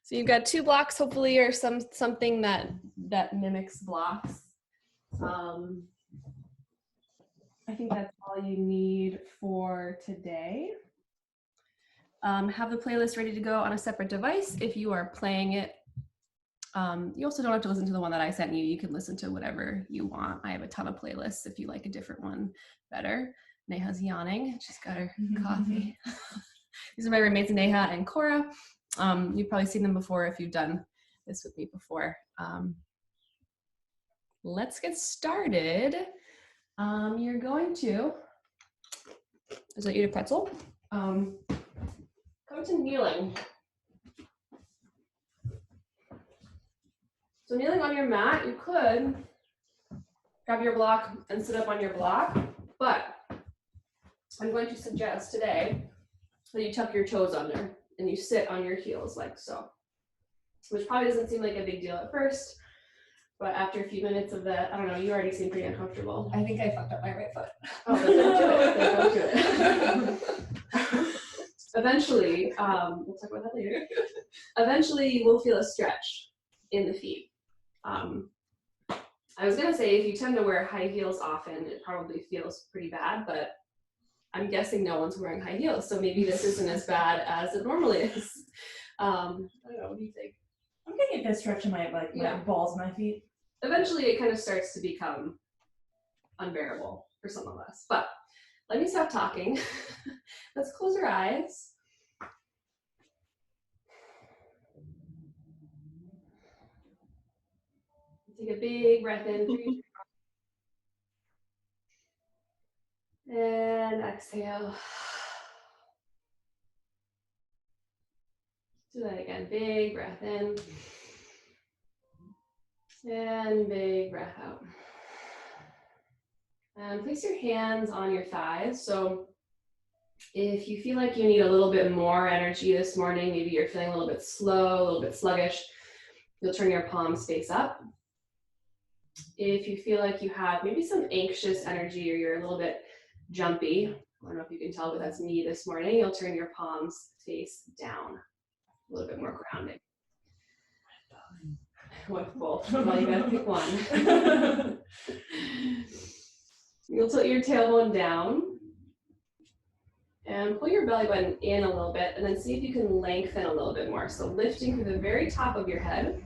So you've got 2 blocks, hopefully, or something that mimics blocks. I think that's all you need for today. Have the playlist ready to go on a separate device if you are playing it. You also don't have to listen to the one that I sent you. You can listen to whatever you want. I have a ton of playlists if you like a different one better. Neha's yawning. She's got her coffee. These are my roommates, Neha and Cora. You've probably seen them before if you've done this with me before. Let's get started. You're going to, as I eat a pretzel, come to kneeling. So kneeling on your mat, you could grab your block and sit up on your block, but I'm going to suggest today that you tuck your toes under and you sit on your heels like so, which probably doesn't seem like a big deal at first, but after a few minutes of that, I don't know, you already seem pretty uncomfortable. I think I fucked up my right foot. Oh, then don't do it. Then don't do it. Eventually, we'll talk about that later. Eventually, you will feel a stretch in the feet. I was gonna say if you tend to wear high heels often, it probably feels pretty bad, but I'm guessing no one's wearing high heels, so maybe this isn't as bad as it normally is. I don't know, what do you think? I'm getting a good stretch in my my balls in my feet. Eventually it kind of starts to become unbearable for some of us, but let me stop talking. Let's close our eyes. Take a big breath in through your and exhale. Do that again. Big breath in. And big breath out. And place your hands on your thighs. So if you feel like you need a little bit more energy this morning, maybe you're feeling a little bit slow, a little bit sluggish, you'll turn your palms face up. If you feel like you have maybe some anxious energy or you're a little bit jumpy, I don't know if you can tell, but that's me this morning, you'll turn your palms face down. A little bit more grounding. What, both? Well, you gotta pick one. You'll tilt your tailbone down and pull your belly button in a little bit and then see if you can lengthen a little bit more. So lifting through the very top of your head.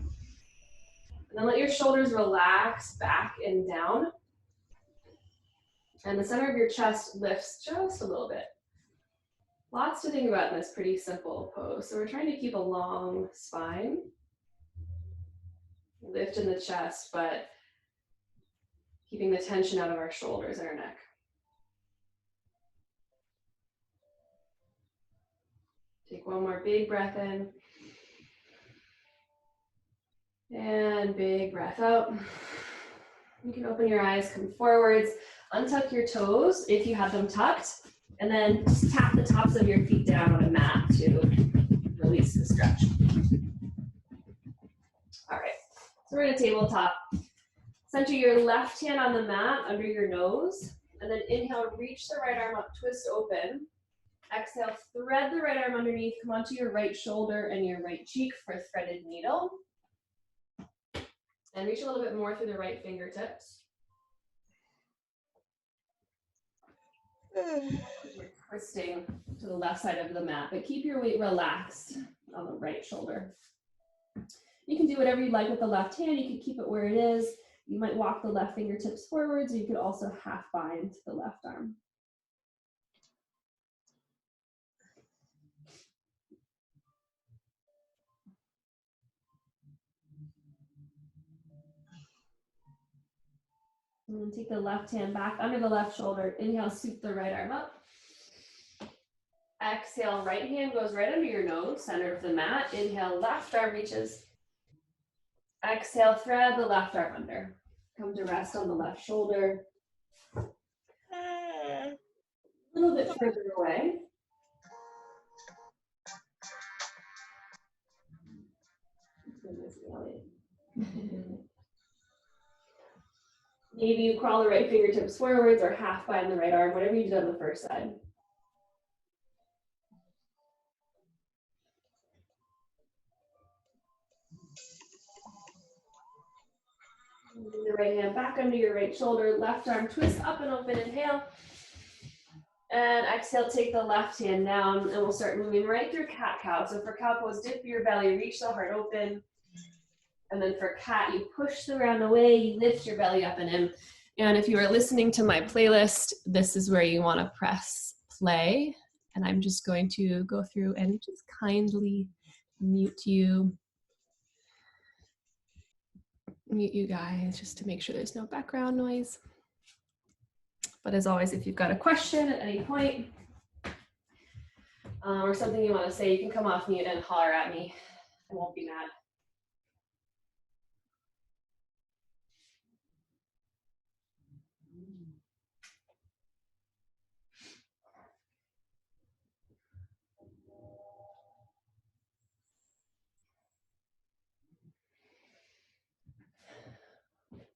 And then let your shoulders relax back and down. And the center of your chest lifts just a little bit. Lots to think about in this pretty simple pose. So we're trying to keep a long spine. Lift in the chest, but keeping the tension out of our shoulders and our neck. Take one more big breath in. And big breath out. You can open your eyes, come forwards, untuck your toes if you have them tucked, and then just tap the tops of your feet down on a mat to release the stretch. All right, so we're gonna tabletop. Center your left hand on the mat under your nose, and then inhale, reach the right arm up, twist open. Exhale, thread the right arm underneath, come onto your right shoulder and your right cheek for a threaded needle. And reach a little bit more through the right fingertips. You're twisting to the left side of the mat, but keep your weight relaxed on the right shoulder. You can do whatever you like with the left hand. You can keep it where it is. You might walk the left fingertips forwards, or you could also half bind the left arm. And then take the left hand back under the left shoulder. Inhale, scoop the right arm up. Exhale, right hand goes right under your nose, center of the mat. Inhale, left arm reaches. Exhale, thread the left arm under. Come to rest on the left shoulder. A little bit further away. Maybe you crawl the right fingertips forwards or half bind the right arm, whatever you did on the first side. Moving the right hand back under your right shoulder, left arm twist up and open, inhale. And exhale, take the left hand down, and we'll start moving right through cat-cow. So for cow pose, dip your belly, reach the heart open. And then for cat, you push the ground away, you lift your belly up and in. And if you are listening to my playlist, this is where you want to press play. And I'm just going to go through and just kindly mute you guys, just to make sure there's no background noise. But as always, if you've got a question at any point or something you want to say, you can come off mute and holler at me. I won't be mad.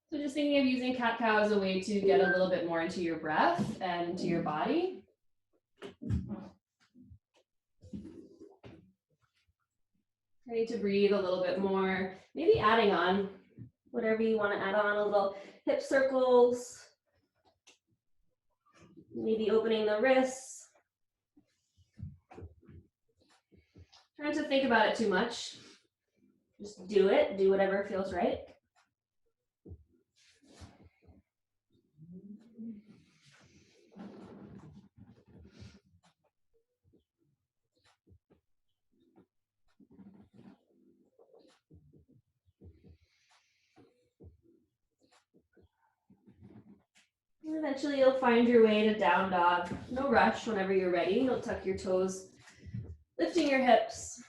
So just thinking of using cat-cow as a way to get a little bit more into your breath and to your body. Ready to breathe a little bit more, maybe adding on whatever you want to add on, a little hip circles, maybe opening the wrists. Try not to think about it too much. Just do it, do whatever feels right. And eventually you'll find your way to down dog. No rush. Whenever you're ready, you'll tuck your toes, lifting your hips.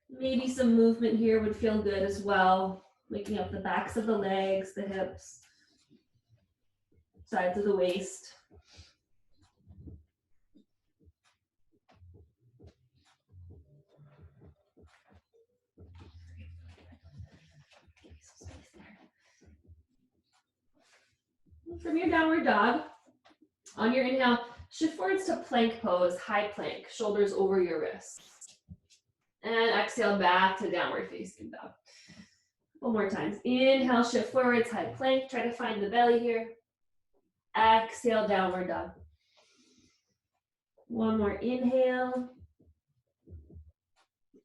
Maybe some movement here would feel good as well. Waking up the backs of the legs, the hips, sides of the waist. From your downward dog, on your inhale, shift forwards to plank pose, high plank, shoulders over your wrists. And exhale back to downward facing dog. One more time. Inhale, shift forwards, high plank. Try to find the belly here. Exhale, downward dog. One more inhale.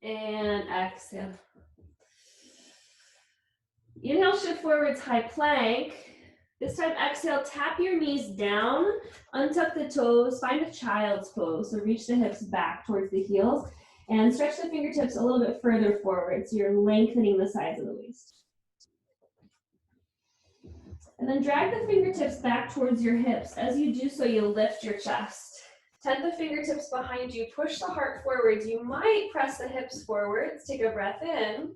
And exhale. Inhale, shift forwards, high plank. This time, exhale, tap your knees down, untuck the toes, find a child's pose. So reach the hips back towards the heels and stretch the fingertips a little bit further forward so you're lengthening the sides of the waist. And then drag the fingertips back towards your hips. As you do so, you'll lift your chest. Tent the fingertips behind you, push the heart forwards. You might press the hips forwards, take a breath in,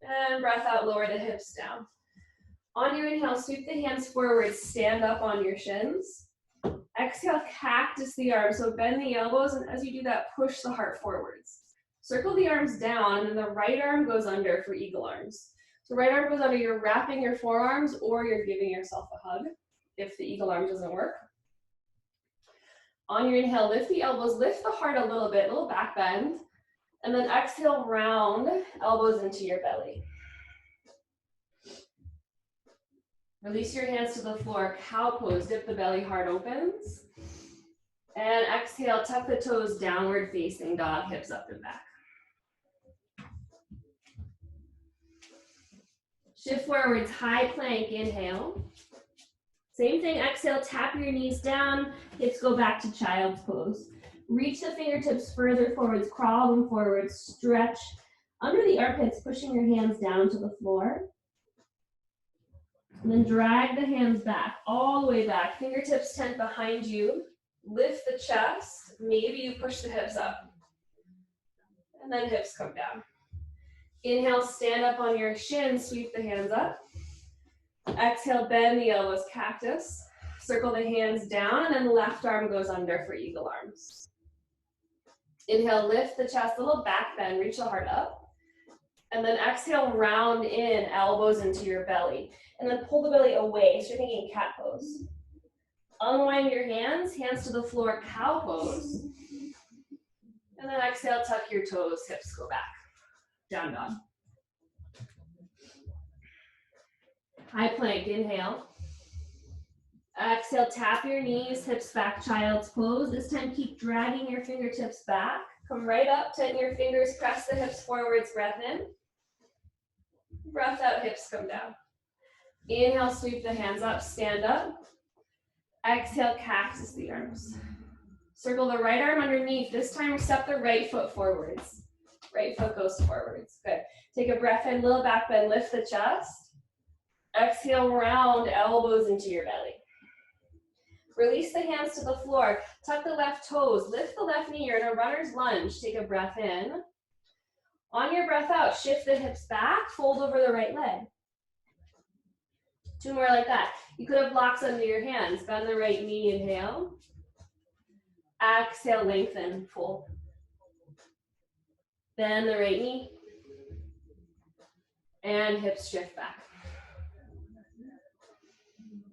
and breath out, lower the hips down. On your inhale, sweep the hands forward, stand up on your shins. Exhale, cactus the arms, so bend the elbows, and as you do that, push the heart forwards. Circle the arms down, and the right arm goes under for eagle arms. So right arm goes under, you're wrapping your forearms, or you're giving yourself a hug if the eagle arm doesn't work. On your inhale, lift the elbows, lift the heart a little bit, a little back bend, and then exhale, round, elbows into your belly. Release your hands to the floor, cow pose, dip the belly, heart opens. And exhale, tuck the toes, downward facing dog, hips up and back. Shift forwards, high plank, inhale. Same thing, exhale, tap your knees down, hips go back to child's pose. Reach the fingertips further forwards, crawl them forwards, stretch under the armpits, pushing your hands down to the floor. And then drag the hands back, all the way back. Fingertips tent behind you. Lift the chest. Maybe you push the hips up. And then hips come down. Inhale, stand up on your shins, sweep the hands up. Exhale, bend the elbows, cactus. Circle the hands down, and then left arm goes under for eagle arms. Inhale, lift the chest, a little back bend, reach the heart up. And then exhale, round in, elbows into your belly. And then pull the belly away, so you're thinking cat pose. Unwind your hands, hands to the floor, cow pose. And then exhale, tuck your toes, hips go back. Down dog. High plank, inhale. Exhale, tap your knees, hips back, child's pose. This time keep dragging your fingertips back. Come right up, tighten your fingers, press the hips forwards, breath in. Breath out, hips come down. Inhale, sweep the hands up, stand up. Exhale, cactus the arms. Circle the right arm underneath. This time step the right foot forwards. Right foot goes forwards. Good. Take a breath in, little back bend, lift the chest. Exhale, round elbows into your belly. Release the hands to the floor. Tuck the left toes. Lift the left knee. You're in a runner's lunge. Take a breath in. On your breath out, shift the hips back, fold over the right leg. 2 more like that. You could have blocks under your hands. Bend the right knee, inhale. Exhale, lengthen, fold. Bend the right knee. And hips shift back.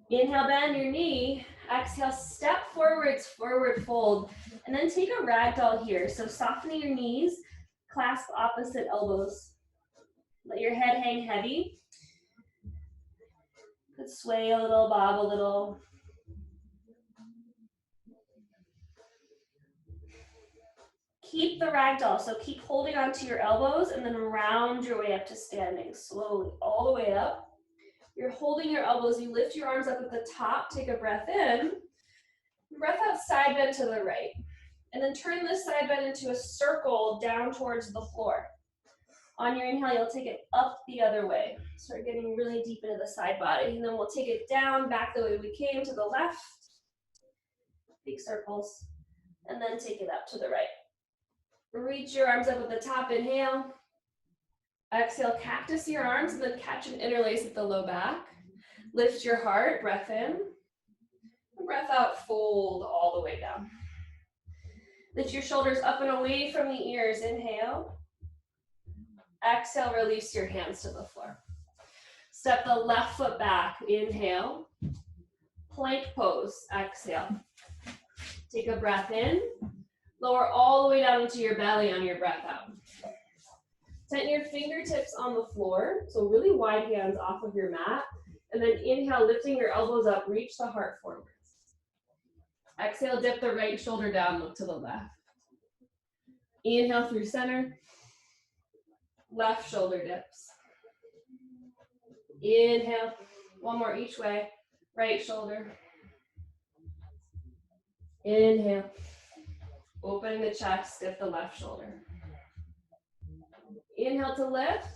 Inhale, bend your knee. Exhale, step forwards, forward fold. And then take a ragdoll here. So softening your knees, clasp opposite elbows. Let your head hang heavy. Could sway a little, bob a little. Keep the ragdoll, so keep holding onto your elbows and then round your way up to standing, slowly, all the way up. You're holding your elbows, you lift your arms up at the top, take a breath in. Breath out, side bend to the right. And then turn this side bend into a circle down towards the floor. On your inhale, you'll take it up the other way. Start getting really deep into the side body. And then we'll take it down, back the way we came, to the left. Big circles. And then take it up to the right. Reach your arms up at the top, inhale. Exhale, cactus your arms, and then catch and interlace at the low back. Lift your heart, breath in. Breath out, fold all the way down. Lift your shoulders up and away from the ears, inhale. Exhale, release your hands to the floor. Step the left foot back, inhale. Plank pose, exhale. Take a breath in. Lower all the way down into your belly on your breath out. Tighten your fingertips on the floor, so really wide hands off of your mat. And then inhale, lifting your elbows up, reach the heart forwards. Exhale, dip the right shoulder down, look to the left. Inhale through center. Left shoulder dips. Inhale, 1 more each way. Right shoulder. Inhale. Opening the chest, dip the left shoulder. Inhale to lift.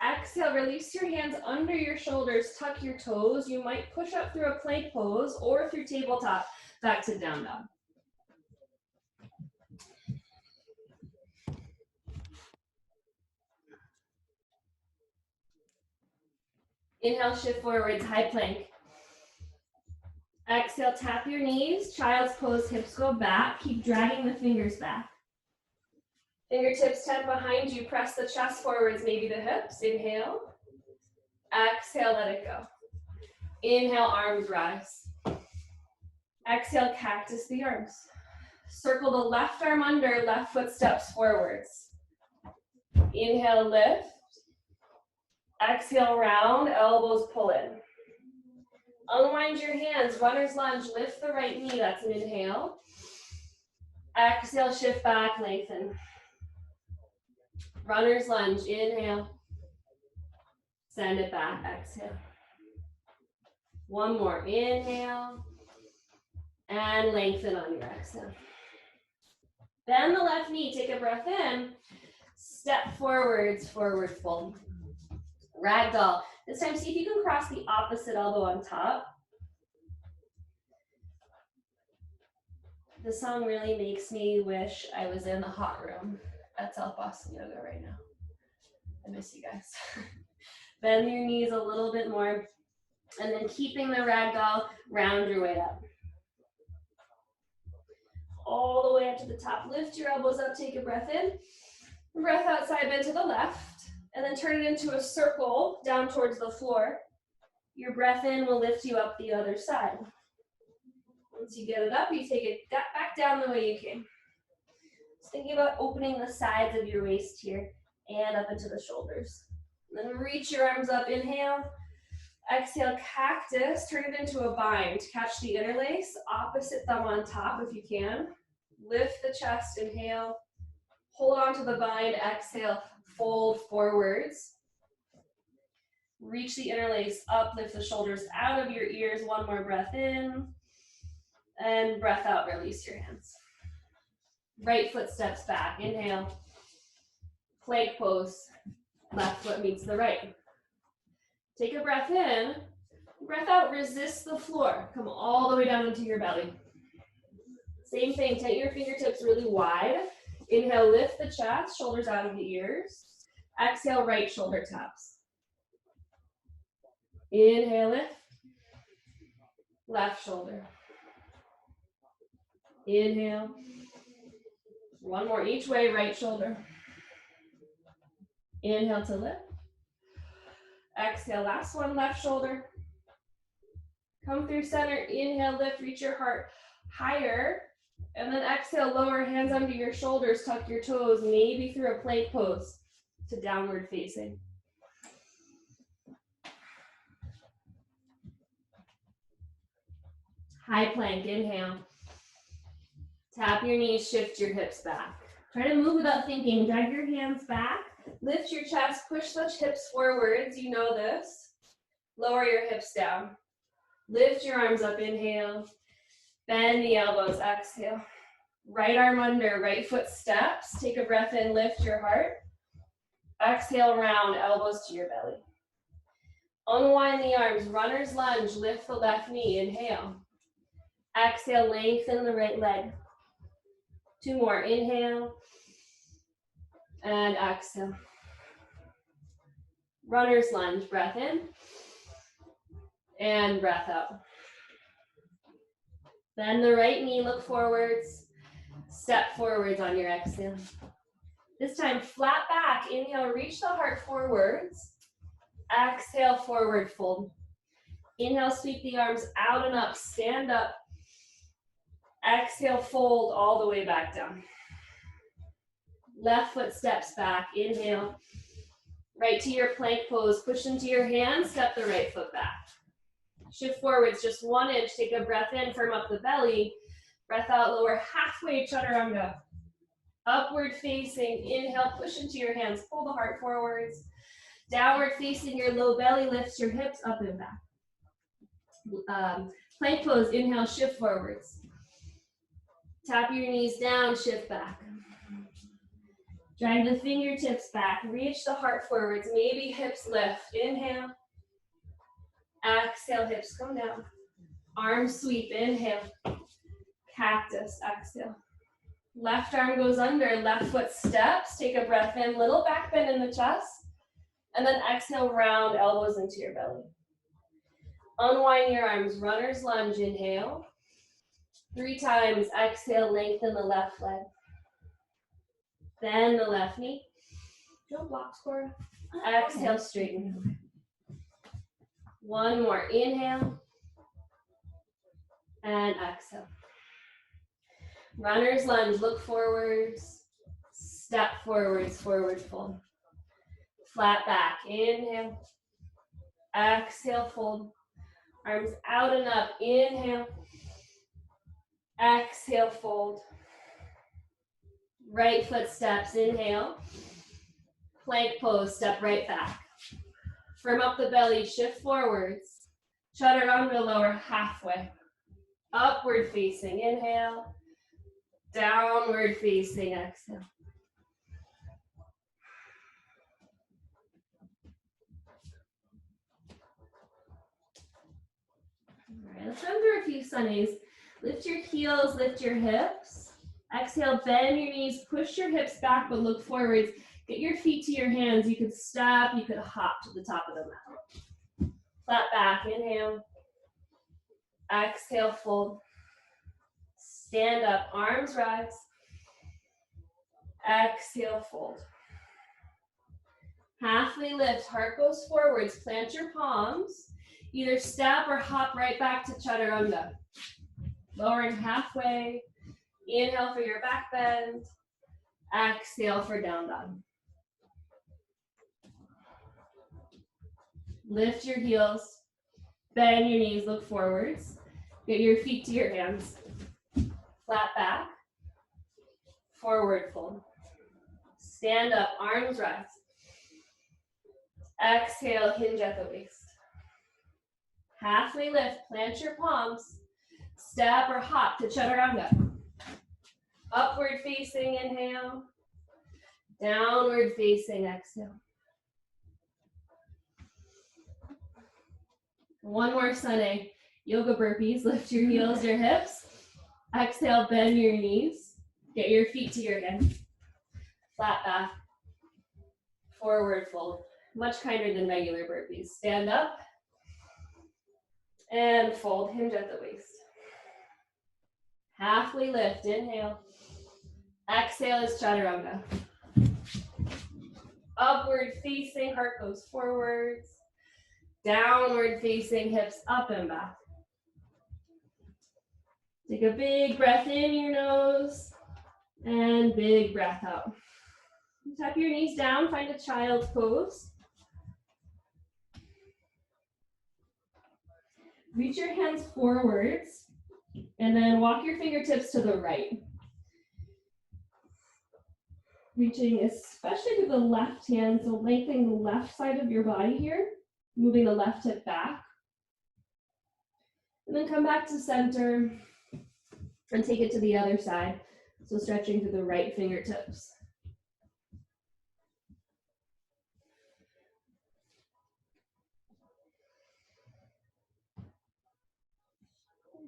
Exhale, release your hands under your shoulders, tuck your toes. You might push up through a plank pose or through tabletop, back to down dog. Inhale, shift forwards, high plank. Exhale, tap your knees, child's pose, hips go back. Keep dragging the fingers back. Fingertips tucked behind you, press the chest forwards, maybe the hips. Inhale. Exhale, let it go. Inhale, arms rise. Exhale, cactus the arms. Circle the left arm under, left foot steps forwards. Inhale, lift. Exhale, round, elbows pull in. Unwind your hands, runner's lunge, lift the right knee, that's an inhale. Exhale, shift back, lengthen. Runner's lunge, inhale. Send it back, exhale. 1 more, inhale. And lengthen on your exhale. Bend the left knee, take a breath in. Step forwards, forward fold. Ragdoll. This time, see if you can cross the opposite elbow on top. This song really makes me wish I was in the hot room at South Boston Yoga right now. I miss you guys. Bend your knees a little bit more, and then keeping the ragdoll, round your way up. All the way up to the top. Lift your elbows up, take a breath in. Breath out, side bend to the left, and then turn it into a circle down towards the floor. Your breath in will lift you up the other side. Once you get it up, you take it back down the way you came. Just thinking about opening the sides of your waist here and up into the shoulders. And then reach your arms up, inhale. Exhale, cactus, turn it into a bind. Catch the interlace, opposite thumb on top if you can. Lift the chest, inhale. Hold on to the bind, exhale, fold forwards. Reach the interlace up, lift the shoulders out of your ears. One more breath in. And breath out, release your hands. Right foot steps back, inhale. Plank pose, left foot meets the right. Take a breath in, breath out, resist the floor. Come all the way down into your belly. Same thing, take your fingertips really wide. Inhale, lift the chest, shoulders out of the ears. Exhale, right shoulder taps. Inhale, lift. Left shoulder. Inhale. One more each way, right shoulder. Inhale to lift. Exhale, last one, left shoulder. Come through center, inhale, lift, reach your heart higher. And then exhale, lower hands under your shoulders, tuck your toes, maybe through a plank pose to downward facing. High plank, inhale. Tap your knees, shift your hips back. Try to move without thinking. Drag your hands back. Lift your chest, push the hips forwards. You know this. Lower your hips down. Lift your arms up, inhale. Bend the elbows, exhale. Right arm under, right foot steps. Take a breath in, lift your heart. Exhale, round, elbows to your belly. Unwind the arms, runner's lunge, lift the left knee, inhale. Exhale, lengthen the right leg. Two more, inhale. And exhale. Runner's lunge, breath in. And breath out. Bend the right knee, look forwards. Step forwards on your exhale. This time, flat back. Inhale, reach the heart forwards. Exhale, forward fold. Inhale, sweep the arms out and up. Stand up. Exhale, fold all the way back down. Left foot steps back. Inhale. Right to your plank pose. Push into your hands. Step the right foot back. Shift forwards just 1 inch. Take a breath in. Firm up the belly. Breath out. Lower halfway. Chaturanga. Upward facing. Inhale. Push into your hands. Pull the heart forwards. Downward facing. Your low belly lifts your hips up and back. Plank pose. Inhale. Shift forwards. Tap your knees down. Shift back. Drag the fingertips back. Reach the heart forwards. Maybe hips lift. Inhale. Exhale, hips come down. Arms sweep. Inhale. Cactus. Exhale. Left arm goes under. Left foot steps. Take a breath in. Little back bend in the chest. And then exhale, round elbows into your belly. Unwind your arms. Runner's lunge. Inhale. 3 times. Exhale, lengthen the left leg. Bend the left knee. Don't block, Cora. Exhale, straighten. 1 more. Inhale. And exhale. Runner's lunge. Look forwards. Step forwards. Forward fold. Flat back. Inhale. Exhale, fold. Arms out and up. Inhale. Exhale, fold. Right foot steps, inhale. Plank pose, step right back. Firm up the belly, shift forwards. Chaturanga, lower halfway. Upward facing, inhale. Downward facing, exhale. All right, let's run through a few sunnies. Lift your heels, lift your hips. Exhale, bend your knees, push your hips back, but look forwards. Get your feet to your hands. You could step, you could hop to the top of the mat. Flat back, inhale. Exhale, fold. Stand up, arms rise. Exhale, fold. Halfway lift, heart goes forwards. Plant your palms. Either step or hop right back to chaturanga. Lowering halfway. Inhale for your back bend. Exhale for down dog. Lift your heels. Bend your knees, look forwards. Get your feet to your hands. Flat back. Forward fold. Stand up, arms rise. Exhale, hinge at the waist. Halfway lift, plant your palms. Step or hop to chaturanga. Upward facing, inhale. Downward facing, exhale. One more Sunday. Yoga burpees, lift your heels, your hips. Exhale, bend your knees. Get your feet to your hands. Flat back. Forward fold. Much kinder than regular burpees. Stand up. And fold, hinge at the waist. Halfway lift, inhale. Exhale is chaturanga. Upward facing, heart goes forwards. Downward facing, hips up and back. Take a big breath in your nose and big breath out. Tap your knees down, find a child's pose. Reach your hands forwards and then walk your fingertips to the right. Reaching especially to the left hand, so lengthening the left side of your body here, moving the left hip back. And then come back to center and take it to the other side. So stretching through the right fingertips.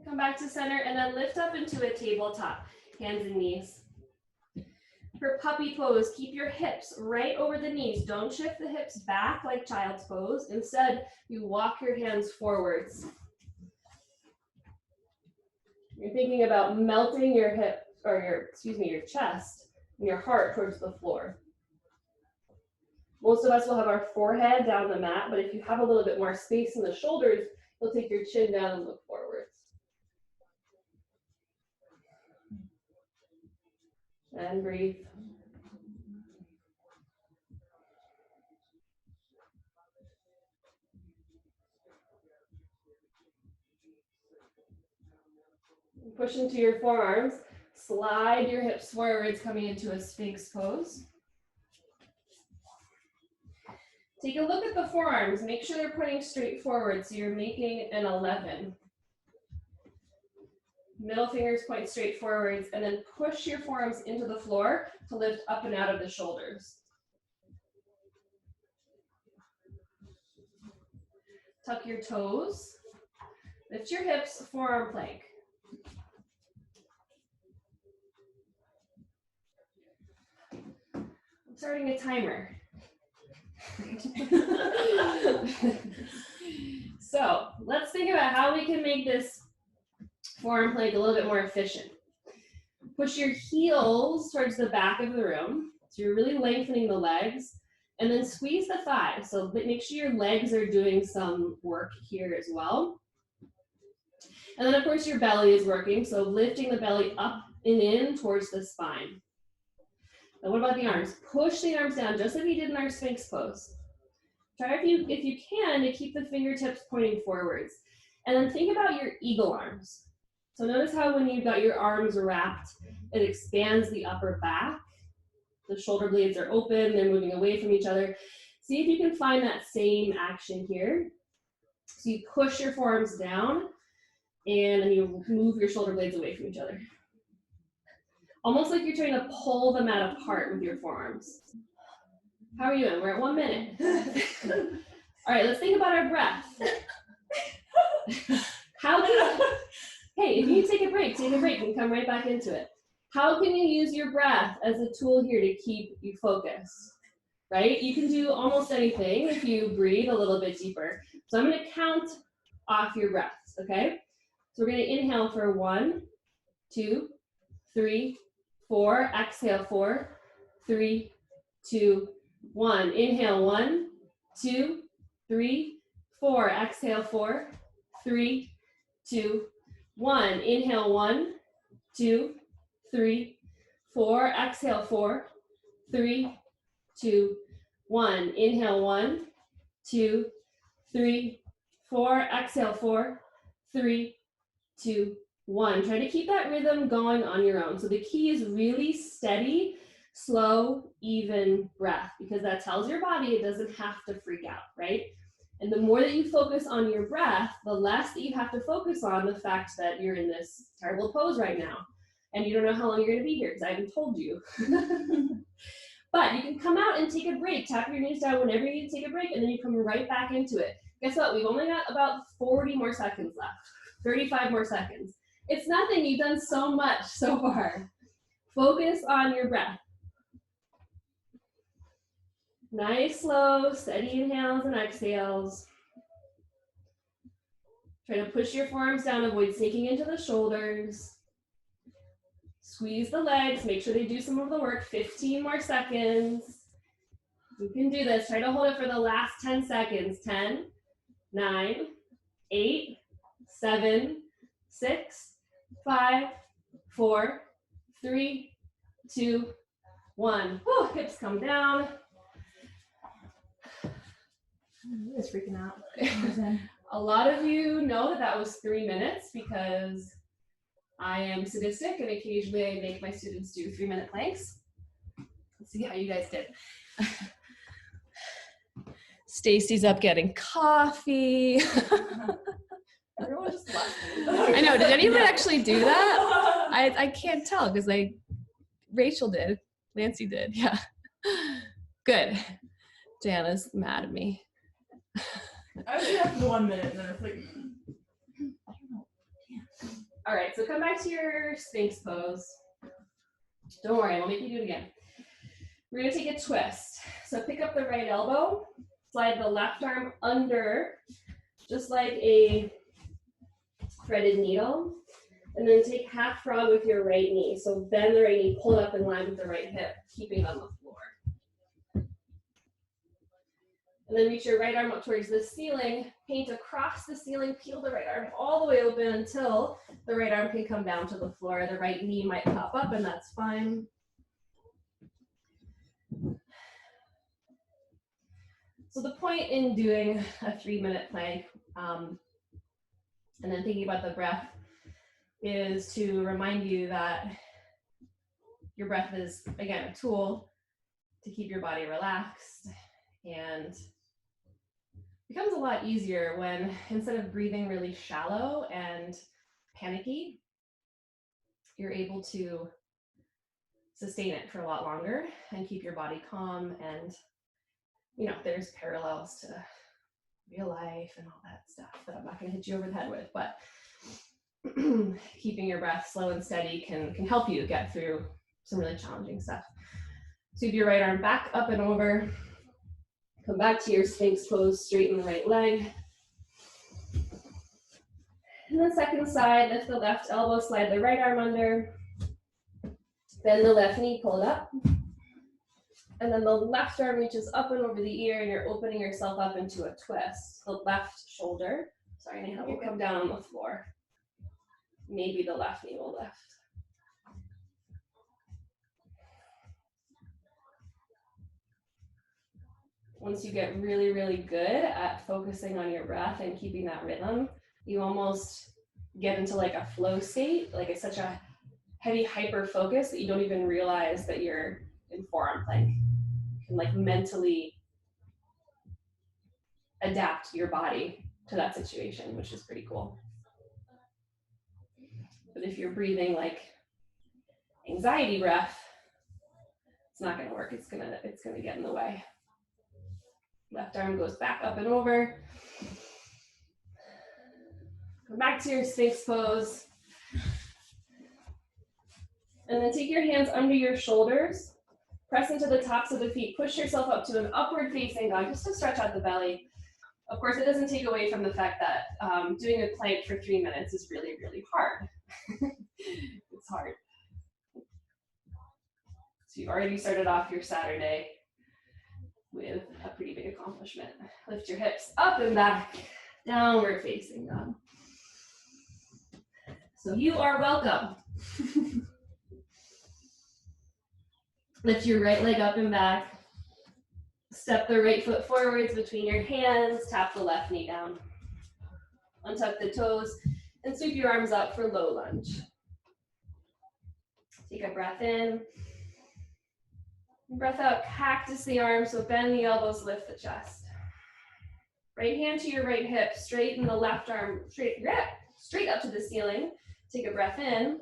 Come back to center and then lift up into a tabletop, hands and knees. For puppy pose, keep your hips right over the knees. Don't shift the hips back like child's pose. Instead, you walk your hands forwards. You're thinking about melting your hip, or your chest and your heart towards the floor. Most of us will have our forehead down the mat, but if you have a little bit more space in the shoulders, you'll take your chin down and look forwards. And breathe. Push into your forearms. Slide your hips forwards, coming into a Sphinx pose. Take a look at the forearms. Make sure they're pointing straight forward, so you're making an 11. Middle fingers point straight forwards, and then push your forearms into the floor to lift up and out of the shoulders. Tuck your toes. Lift your hips, forearm plank. I'm starting a timer. So let's think about how we can make this forearm plank a little bit more efficient. Push your heels towards the back of the room. So you're really lengthening the legs, and then squeeze the thighs. So make sure your legs are doing some work here as well. And then of course your belly is working. So lifting the belly up and in towards the spine. Now what about the arms? Push the arms down just like you did in our Sphinx pose. Try if you can to keep the fingertips pointing forwards. And then think about your eagle arms. So notice how when you've got your arms wrapped, it expands the upper back. The shoulder blades are open, they're moving away from each other. See if you can find that same action here. So you push your forearms down and then you move your shoulder blades away from each other. Almost like you're trying to pull them out apart with your forearms. How are you doing? We're at 1 minute. All right, let's think about our breath. Hey, if you take a break and come right back into it. How can you use your breath as a tool here to keep you focused, right? You can do almost anything if you breathe a little bit deeper. So I'm gonna count off your breaths, okay? So we're gonna inhale for 1, 2, 3, 4. Exhale, 4, 3, 2, 1. Inhale, 1, 2, 3, 4. Exhale, 4, 3, 2, 1. Inhale, 1, 2, 3, 4. Exhale, 4, 3, 2, 1. Inhale, 1, 2, 3, 4, exhale, 4, 3, 2, 1. Try to keep that rhythm going on your own. So the key is really steady, slow, even breath, because that tells your body it doesn't have to freak out, right? And the more that you focus on your breath, the less that you have to focus on the fact that you're in this terrible pose right now. And you don't know how long you're going to be here because I haven't told you. But you can come out and take a break. Tap your knees down whenever you need to take a break, and then you come right back into it. Guess what? We've only got about 40 more seconds left. 35 more seconds. It's nothing. You've done so much so far. Focus on your breath. Nice, slow, steady inhales and exhales. Try to push your forearms down, avoid sinking into the shoulders. Squeeze the legs, make sure they do some of the work. 15 more seconds. You can do this. Try to hold it for the last 10 seconds. 10, 9, 8, 7, 6, 5, 4, 3, 2, 1. Whew, hips come down. It's freaking out. A lot of you know that that was 3 minutes because I am sadistic and occasionally I make my students do 3-minute planks. Let's see how you guys did. Stacy's up getting coffee. Everyone just left me. I know. Did anyone actually do that? I can't tell because Rachel did. Nancy did. Yeah. Good. Jana's mad at me. I was after the 1 minute and then it's like, I don't know. All right, so come back to your Sphinx pose. Don't worry, I'll make you do it again. We're gonna take a twist. So pick up the right elbow, slide the left arm under, just like a threaded needle, and then take half frog with your right knee. So bend the right knee, pull it up in line with the right hip, keeping it on the floor. And then reach your right arm up towards the ceiling, paint across the ceiling, peel the right arm all the way open until the right arm can come down to the floor. The right knee might pop up and that's fine. So the point in doing a 3-minute plank and then thinking about the breath is to remind you that your breath is, again, a tool to keep your body relaxed, and becomes a lot easier when instead of breathing really shallow and panicky, you're able to sustain it for a lot longer and keep your body calm. And you know, there's parallels to real life and all that stuff that I'm not going to hit you over the head with, but keeping your breath slow and steady can help you get through some really challenging stuff. Sweep your right arm back up and over. Come back to your Sphinx pose, straighten the right leg. And then second side, lift the left elbow, slide the right arm under. Bend the left knee, pull it up. And then the left arm reaches up and over the ear and you're opening yourself up into a twist. The left shoulder, sorry Nana, will come down on the floor. Maybe the left knee will lift. Once you get really, really good at focusing on your breath and keeping that rhythm, you almost get into like a flow state, like it's such a heavy hyper focus that you don't even realize that you're in forearm plank. You can like mentally adapt your body to that situation, which is pretty cool. But if you're breathing like anxiety breath, it's not gonna work. It's gonna get in the way. Left arm goes back up and over. Come back to your Sphinx pose. And then take your hands under your shoulders. Press into the tops of the feet. Push yourself up to an upward facing dog just to stretch out the belly. Of course, it doesn't take away from the fact that doing a plank for 3 minutes is really, really hard. It's hard. So you've already started off your Saturday with a pretty big accomplishment. Lift your hips up and back, downward facing dog. So you are welcome. Lift your right leg up and back. Step the right foot forwards between your hands, tap the left knee down. Untuck the toes and sweep your arms up for low lunge. Take a breath in. Breath out, cactus the arms, so bend the elbows, lift the chest. Right hand to your right hip, straighten the left arm straight up to the ceiling. Take a breath in,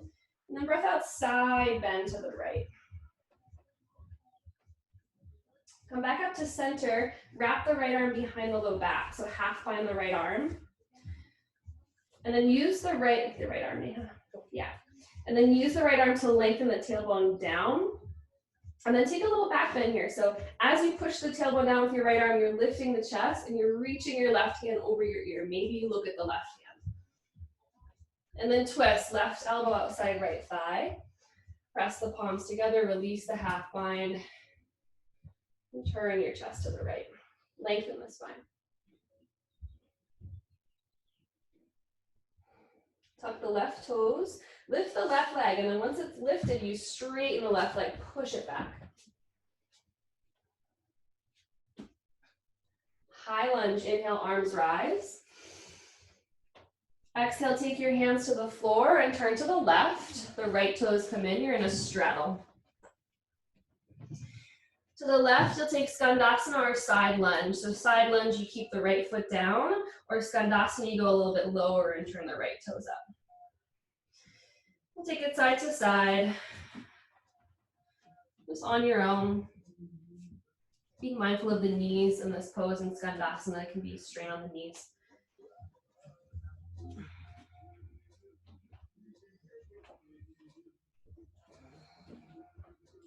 and then breath out, side bend to the right. Come back up to center, wrap the right arm behind the low back, so half bind the right arm. And then use the right arm, Neha. Yeah. And then use the right arm to lengthen the tailbone down. And then take a little back bend here. So as you push the tailbone down with your right arm, you're lifting the chest and you're reaching your left hand over your ear. Maybe you look at the left hand. And then twist, left elbow outside right thigh. Press the palms together, release the half bind. And turn your chest to the right. Lengthen the spine. Tuck the left toes, lift the left leg, and then once it's lifted, you straighten the left leg, push it back. High lunge, inhale, arms rise. Exhale, take your hands to the floor and turn to the left. The right toes come in, you're in a straddle. To the left, you'll take Skandasana or side lunge. So side lunge, you keep the right foot down, or Skandasana, you go a little bit lower and turn the right toes up. We'll take it side to side, just on your own. Be mindful of the knees in this pose in Skandasana. It can be strain on the knees.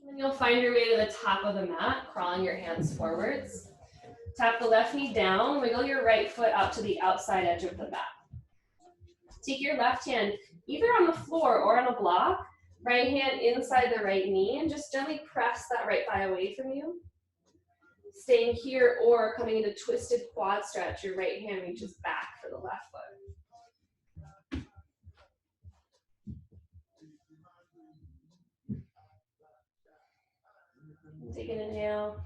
And you'll find your way to the top of the mat, crawling your hands forwards. Tap the left knee down, wiggle your right foot out to the outside edge of the mat. Take your left hand either on the floor or on a block, right hand inside the right knee, and just gently press that right thigh away from you. Staying here or coming into twisted quad stretch, your right hand reaches back for the left foot. Take an inhale.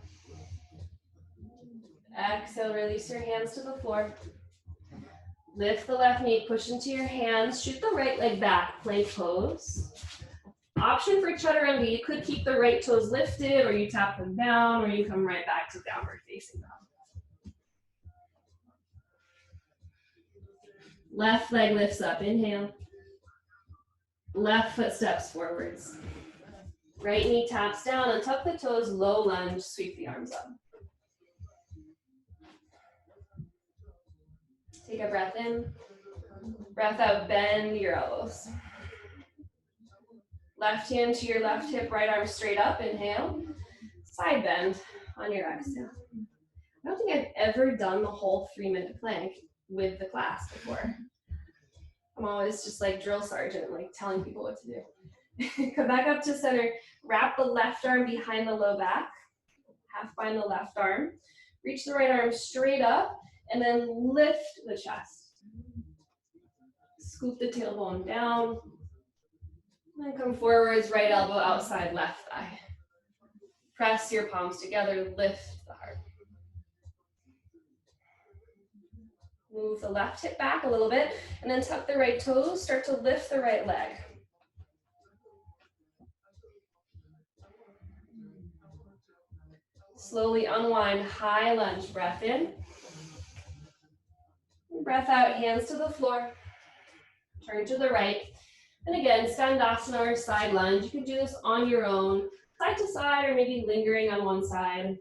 Exhale, release your hands to the floor. Lift the left knee, push into your hands, shoot the right leg back, plank pose. Option for chaturanga, you could keep the right toes lifted, or you tap them down, or you come right back to downward facing dog. Left leg lifts up, inhale. Left foot steps forwards. Right knee taps down, and tuck the toes, low lunge, sweep the arms up. Take a breath in. Breath out, bend your elbows. Left hand to your left hip, right arm straight up, inhale. Side bend on your exhale. I don't think I've ever done the whole 3-minute plank with the class before. I'm always just like drill sergeant, like telling people what to do. Come back up to center. Wrap the left arm behind the low back. Half bind the left arm. Reach the right arm straight up, and then lift the chest. Scoop the tailbone down. And come forwards, right elbow outside left thigh. Press your palms together, lift the heart. Move the left hip back a little bit, and then tuck the right toes, start to lift the right leg. Slowly unwind, high lunge, breath in. Breath out, hands to the floor. Turn to the right. And again, Skandasana or side lunge. You can do this on your own, side to side, or maybe lingering on one side.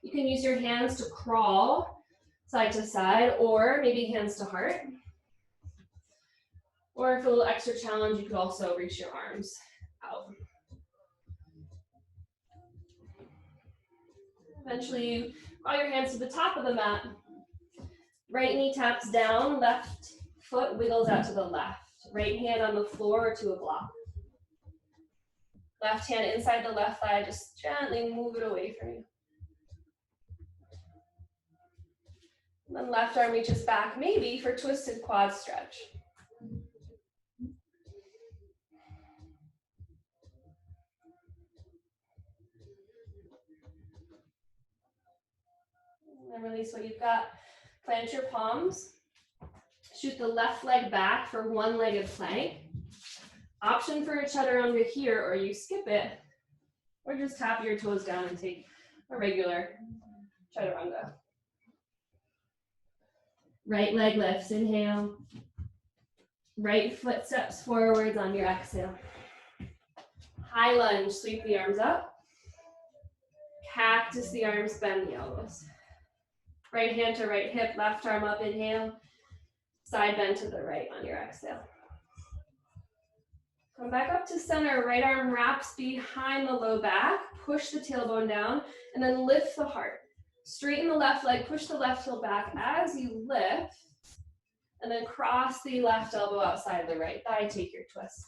You can use your hands to crawl side to side, or maybe hands to heart. Or for a little extra challenge, you could also reach your arms out. Eventually, you draw your hands to the top of the mat. Right knee taps down, left foot wiggles out to the left. Right hand on the floor or to a block. Left hand inside the left thigh, just gently move it away from you. And then left arm reaches back, maybe for twisted quad stretch. And then release what you've got. Plant your palms. Shoot the left leg back for one-legged plank. Option for a chaturanga here, or you skip it, or just tap your toes down and take a regular chaturanga. Right leg lifts, inhale. Right foot steps forwards on your exhale. High lunge, sweep the arms up. Cactus the arms, bend the elbows. Right hand to right hip, left arm up, inhale. Side bend to the right on your exhale. Come back up to center, right arm wraps behind the low back, push the tailbone down, and then lift the heart. Straighten the left leg, push the left heel back as you lift, and then cross the left elbow outside the right thigh, take your twist.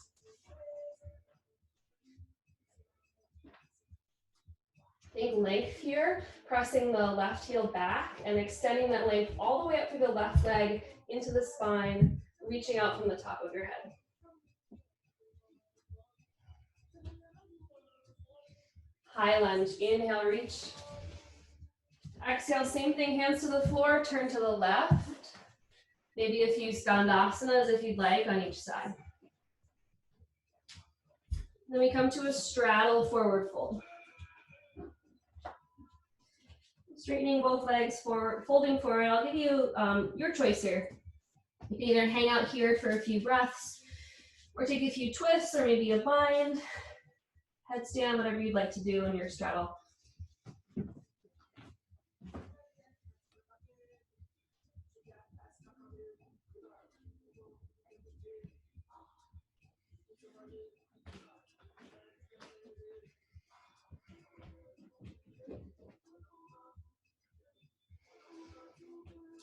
Think length here, pressing the left heel back and extending that length all the way up through the left leg into the spine, reaching out from the top of your head. High lunge, inhale, reach. Exhale, same thing, hands to the floor, turn to the left. Maybe a few skandhasanas if you'd like on each side. Then we come to a straddle forward fold. Straightening both legs forward, folding forward. I'll give you your choice here. You can either hang out here for a few breaths, or take a few twists, or maybe a bind, headstand, whatever you'd like to do in your straddle.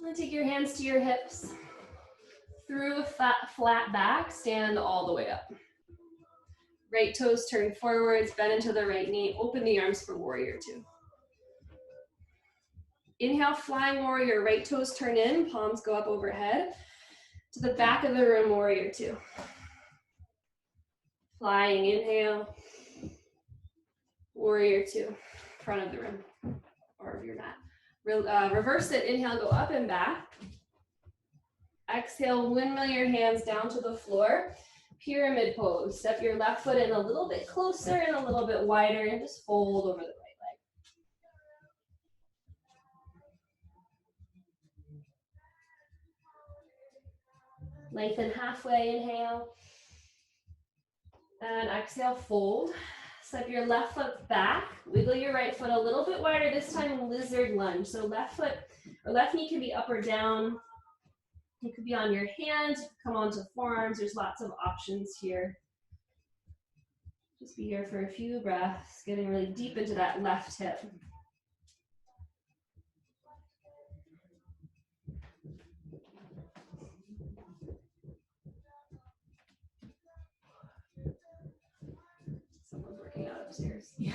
And take your hands to your hips. Through a flat back, stand all the way up. Right toes turn forwards, bend into the right knee, open the arms for warrior two. Inhale, flying warrior, right toes turn in, palms go up overhead. To the back of the room, warrior two. Flying, inhale. Warrior two, front of the room, or of your mat. Reverse it, inhale, go up and back. Exhale, windmill your hands down to the floor. Pyramid pose. Step your left foot in a little bit closer and a little bit wider, and just fold over the right leg. Lengthen halfway, inhale. And exhale, fold. Step your left foot back. Wiggle your right foot a little bit wider, this time lizard lunge. So left foot or left knee can be up or down. It could be on your hands, come onto forearms. There's lots of options here. Just be here for a few breaths, getting really deep into that left hip. Someone's working out upstairs. Yeah.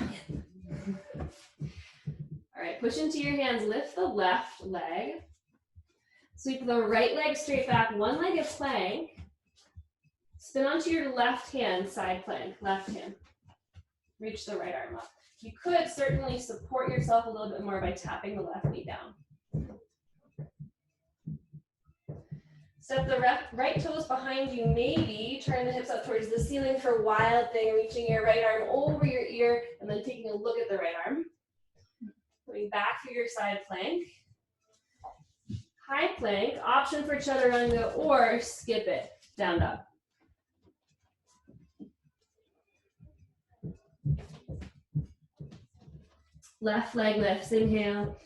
All right, push into your hands, lift the left leg. Sweep the right leg straight back, one-legged plank. Spin onto your left hand, side plank, left hand. Reach the right arm up. You could certainly support yourself a little bit more by tapping the left knee down. Step the right toes behind you, maybe turn the hips up towards the ceiling for wild thing, reaching your right arm over your ear, and then taking a look at the right arm. Coming back through your side plank. High plank, option for chaturanga, or skip it, down dog. Left leg lifts, inhale.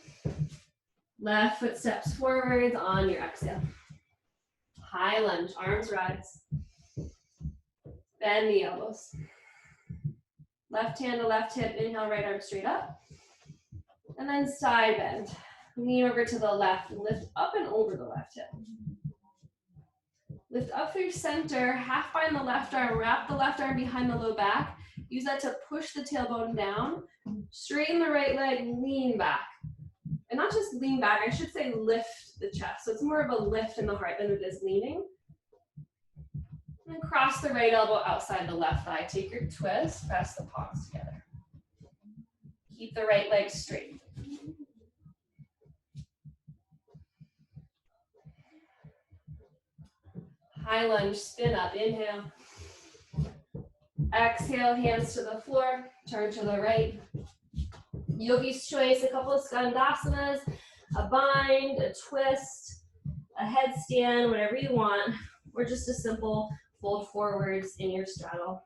Left foot steps forwards on your exhale. High lunge, arms rise. Bend the elbows. Left hand to left hip, inhale, right arm straight up. And then side bend. Lean over to the left, lift up and over the left hip. Lift up through center, half bind the left arm, wrap the left arm behind the low back. Use that to push the tailbone down. Straighten the right leg, lean back. And not just lean back, I should say lift the chest. So it's more of a lift in the heart than it is leaning. And cross the right elbow outside the left thigh. Take your twist, press the palms together. Keep the right leg straight. High lunge, spin up, inhale. Exhale, hands to the floor, turn to the right. Yogi's choice, a couple of skandhasanas, a bind, a twist, a headstand, whatever you want, or just a simple fold forwards in your straddle.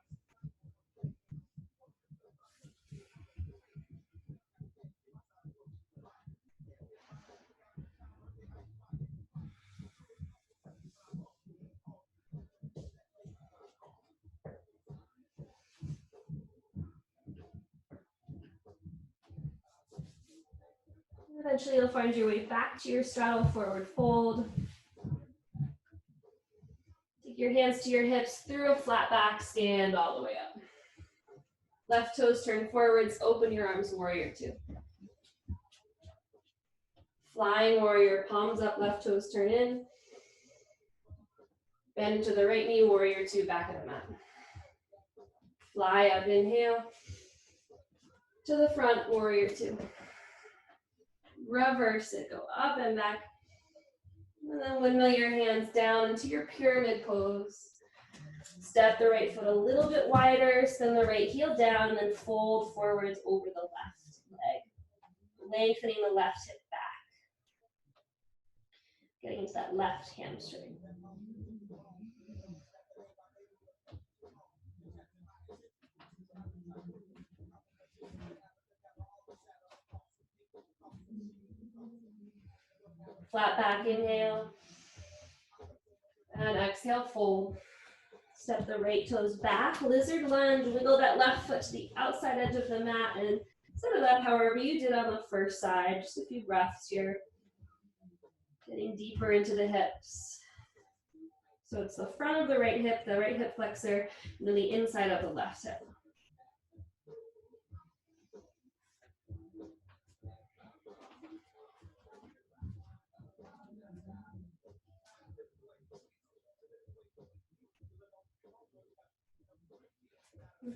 Eventually you'll find your way back to your straddle forward fold. Take your hands to your hips through a flat back, stand all the way up. Left toes turn forwards, open your arms, warrior two. Flying warrior, palms up, left toes turn in. Bend to the right knee, warrior two, back of the mat. Fly up, inhale. To the front, warrior two. Reverse it, go up and back. And then windmill your hands down into your pyramid pose. Step the right foot a little bit wider, spin the right heel down, and then fold forwards over the left leg. Lengthening the left hip back. Getting into that left hamstring. Flat back, inhale. And exhale, fold. Step the right toes back, lizard lunge, wiggle that left foot to the outside edge of the mat, and set it up however you did on the first side. Just a few breaths here. Getting deeper into the hips. So it's the front of the right hip flexor, and then the inside of the left hip.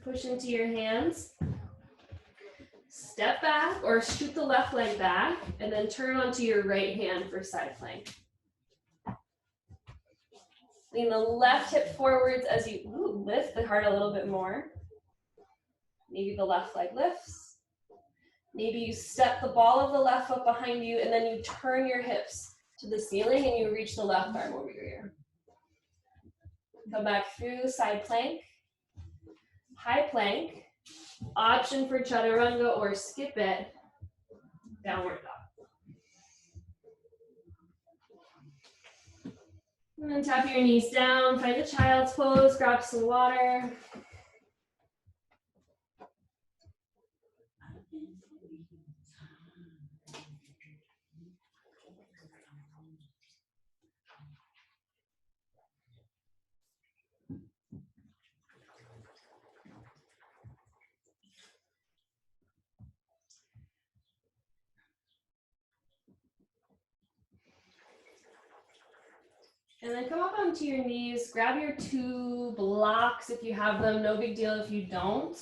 Push into your hands. Step back or shoot the left leg back, and then turn onto your right hand for side plank. Lean the left hip forwards as you lift the heart a little bit more. Maybe the left leg lifts. Maybe you step the ball of the left foot behind you, and then you turn your hips to the ceiling and you reach the left arm over your ear. Come back through side plank, high plank, option for chaturanga or skip it, downward dog. And then tap your knees down, find a child's pose, grab some water. And then come up onto your knees, grab your two blocks if you have them, no big deal if you don't.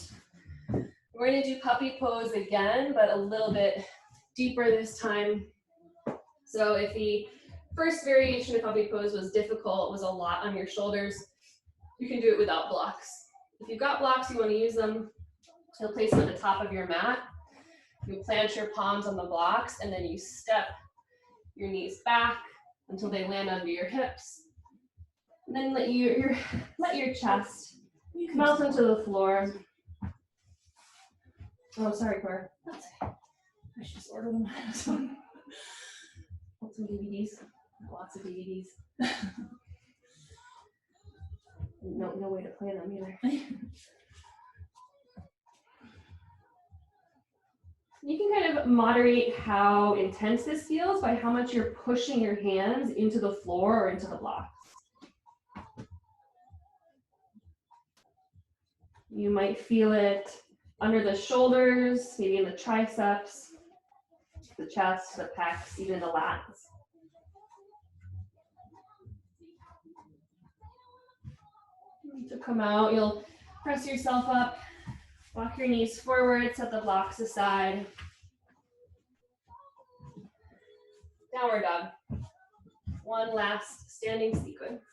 We're gonna do puppy pose again, but a little bit deeper this time. So if the first variation of puppy pose was difficult, was a lot on your shoulders, you can do it without blocks. If you've got blocks, you wanna use them, you'll place them at the top of your mat. You plant your palms on the blocks, and then you step your knees back until they land under your hips. And then let your chest melt into the floor. Oh, sorry, Claire. That's okay. I should just order them on Amazon. Want some DVDs? Lots of DVDs. No way to play them either. You can kind of moderate how intense this feels by how much you're pushing your hands into the floor or into the blocks. You might feel it under the shoulders, maybe in the triceps, the chest, the pecs, even the lats. To come out, you'll press yourself up, walk your knees forward, set the blocks aside. Downward dog. One last standing sequence.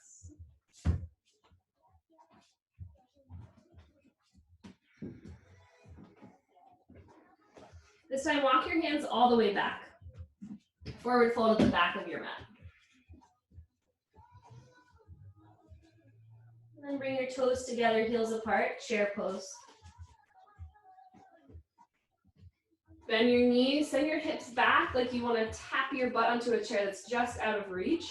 This time, walk your hands all the way back. Forward fold at the back of your mat. And then bring your toes together, heels apart, chair pose. Bend your knees, send your hips back like you want to tap your butt onto a chair that's just out of reach.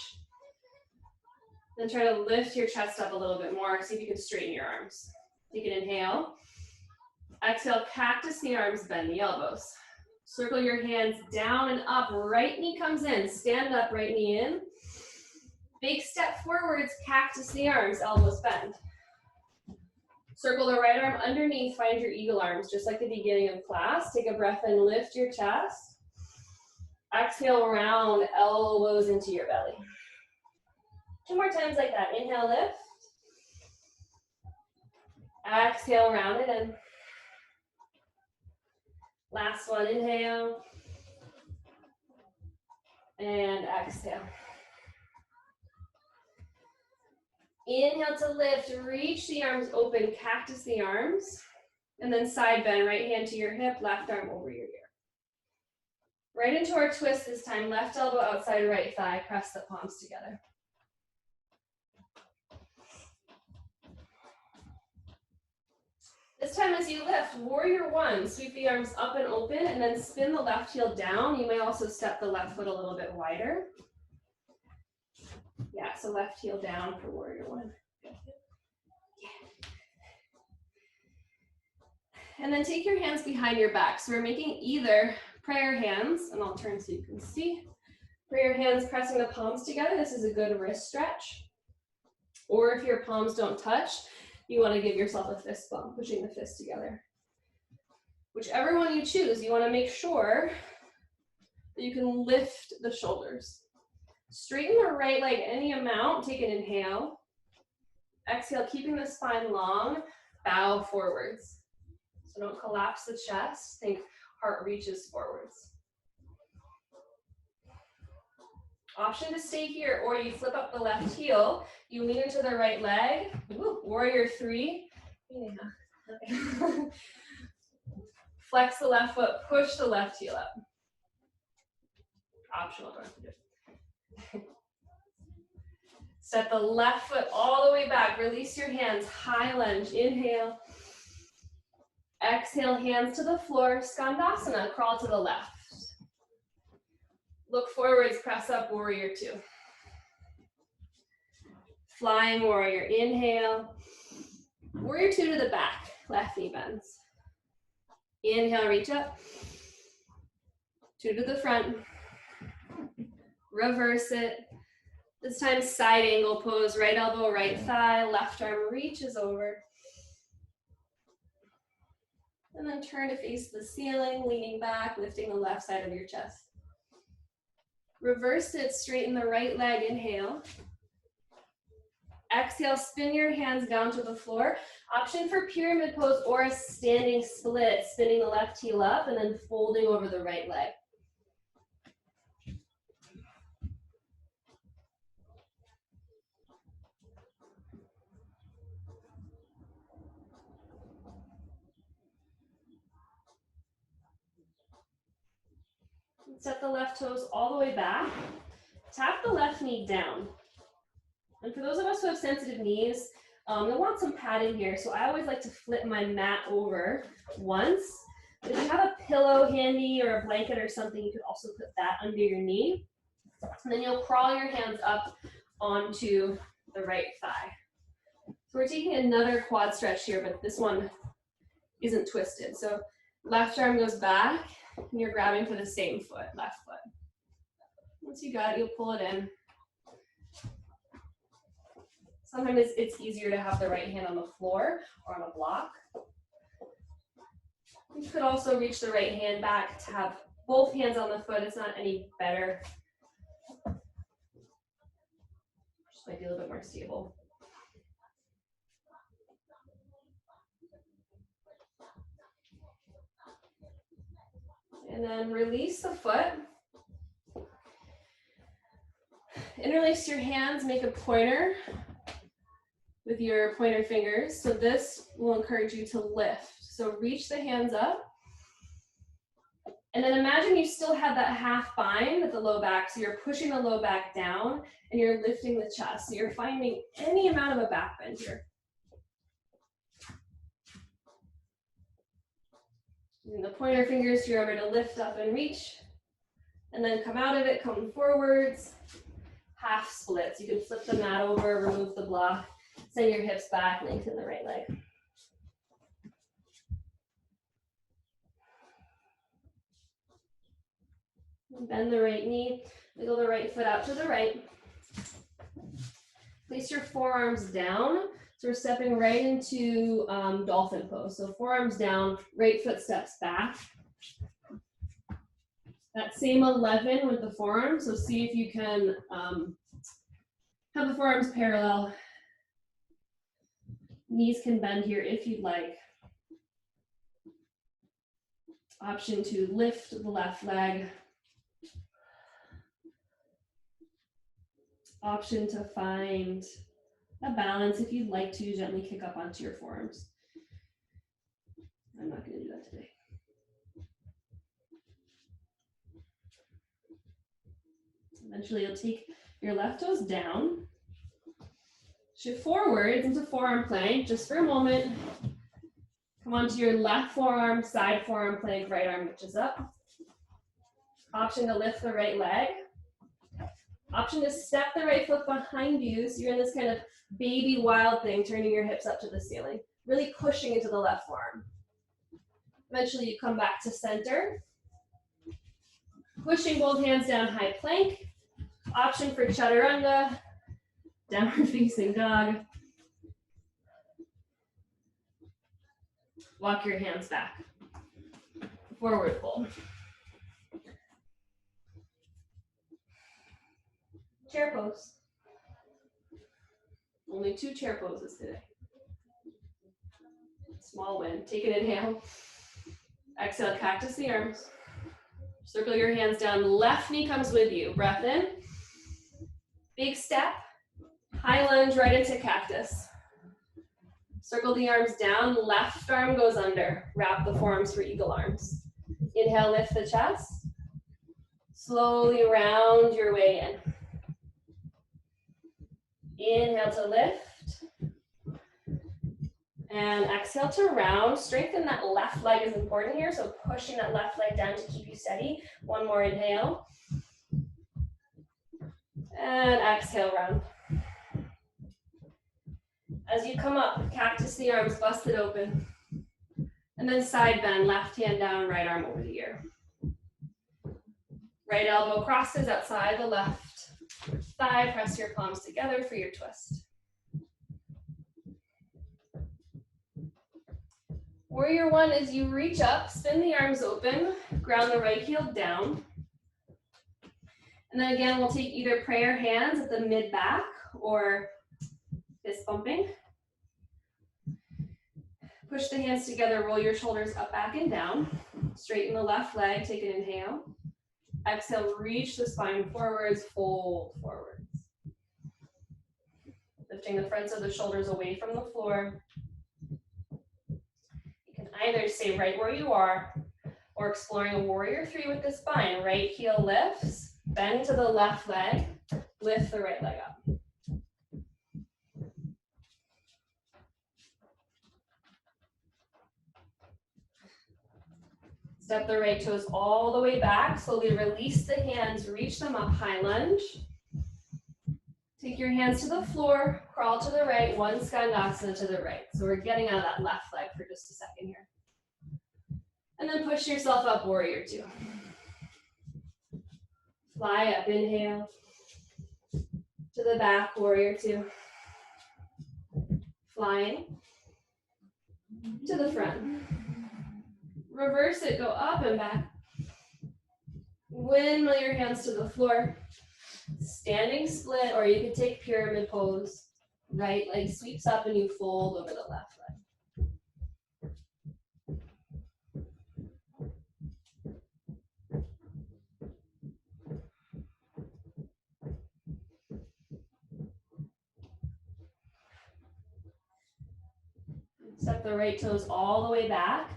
Then try to lift your chest up a little bit more. See if you can straighten your arms. Take an inhale. Exhale, cactus the arms, bend the elbows. Circle your hands down and up. Right knee comes in. Stand up, right knee in. Big step forwards, cactus the arms, elbows bend. Circle the right arm underneath, find your eagle arms, just like the beginning of class. Take a breath in, lift your chest. Exhale, round elbows into your belly. 2 more times like that. Inhale, lift. Exhale, round it in. Last one, inhale. And exhale. Inhale to lift, reach the arms open, cactus the arms. And then side bend, right hand to your hip, left arm over your ear. Right into our twist this time, left elbow outside right thigh, press the palms together. This time as you lift, warrior one, sweep the arms up and open and then spin the left heel down. You may also step the left foot a little bit wider. Yeah, so left heel down for warrior one. Yeah. And then take your hands behind your back. So we're making either prayer hands, and I'll turn so you can see. Prayer hands pressing the palms together. This is a good wrist stretch. Or if your palms don't touch, you want to give yourself a fist bump, pushing the fists together. Whichever one you choose, you want to make sure that you can lift the shoulders. Straighten the right leg any amount. Take an inhale. Exhale, keeping the spine long. Bow forwards. So don't collapse the chest. Think heart reaches forwards. Option to stay here, or you flip up the left heel. You lean into the right leg. Ooh, warrior three. Yeah. Okay. Flex the left foot, push the left heel up. Optional, don't have to do it. Step the left foot all the way back. Release your hands, high lunge. Inhale. Exhale, hands to the floor. Skandasana, crawl to the left. Look forwards, press up, warrior two. Flying warrior, inhale. Warrior two to the back, left knee bends. Inhale, reach up. Two to the front. Reverse it. This time, side angle pose, right elbow, right thigh, left arm reaches over. And then turn to face the ceiling, leaning back, lifting the left side of your chest. Reverse it, straighten the right leg, inhale. Exhale, spin your hands down to the floor. Option for pyramid pose or a standing split, spinning the left heel up and then folding over the right leg. Set the left toes all the way back. Tap the left knee down. And for those of us who have sensitive knees, you'll want some padding here. So I always like to flip my mat over once. But if you have a pillow handy or a blanket or something, you could also put that under your knee. And then you'll crawl your hands up onto the right thigh. So we're taking another quad stretch here, but this one isn't twisted. So left arm goes back. And you're grabbing for the same foot, left foot. Once you got it, you'll pull it in. Sometimes it's easier to have the right hand on the floor or on a block. You could also reach the right hand back to have both hands on the foot. It's not any better. Just might be a little bit more stable. And then release the foot. Interlace your hands, make a pointer with your pointer fingers. So this will encourage you to lift. So reach the hands up And then imagine you still have that half bind at the low back, so you're pushing the low back down and you're lifting the chest. So you're finding any amount of a back bend here. Using the pointer fingers to remember to lift up and reach, and then come out of it, come forwards, half splits. You can flip the mat over, remove the block, send your hips back, lengthen the right leg. Bend the right knee, wiggle the right foot out to the right. Place your forearms down. So we're stepping right into dolphin pose. So forearms down, right foot steps back. That same 11 with the forearms. So see if you can have the forearms parallel. Knees can bend here if you'd like. Option to lift the left leg. Option to find a balance if you'd like to gently kick up onto your forearms. I'm not going to do that today. Eventually you'll take your left toes down, shift forwards into forearm plank just for a moment. Come onto your left forearm, side forearm plank, right arm reaches up. Option to lift the right leg. Option to step the right foot behind you, so you're in this kind of baby wild thing, turning your hips up to the ceiling, really pushing into the left forearm. Eventually you come back to center, pushing both hands down, high plank. Option for chaturanga, downward facing dog. Walk your hands back, forward fold. Chair pose. Only 2 chair poses today. Small win. Take an inhale. Exhale, cactus the arms. Circle your hands down. Left knee comes with you. Breath in. Big step. High lunge right into cactus. Circle the arms down. Left arm goes under. Wrap the forearms for eagle arms. Inhale, lift the chest. Slowly round your way in. Inhale to lift. And exhale to round. Strengthen that left leg is important here, so pushing that left leg down to keep you steady. One more inhale. And exhale, round. As you come up, cactus the arms, busted open. And then side bend, left hand down, right arm over the ear. Right elbow crosses outside the left thigh. Press your palms together for your twist. Warrior one, as you reach up, spin the arms open, ground the right heel down. And then again, we'll take either prayer hands at the mid-back or fist bumping. Push the hands together, roll your shoulders up, back, and down. Straighten the left leg, take an inhale. Exhale, reach the spine forwards, fold forwards. Lifting the fronts of the shoulders away from the floor. You can either stay right where you are or exploring a warrior three with the spine. Right heel lifts, bend to the left leg, lift the right leg up. Step the right toes all the way back. Slowly release the hands, reach them up, high lunge. Take your hands to the floor, crawl to the right, one skandasana to the right. So we're getting out of that left leg for just a second here. And then push yourself up, warrior two. Fly up, inhale. To the back, warrior two. Flying. To the front. Reverse it, go up and back. Windmill your hands to the floor. Standing split, or you could take pyramid pose. Right leg sweeps up and you fold over the left leg. Step the right toes all the way back.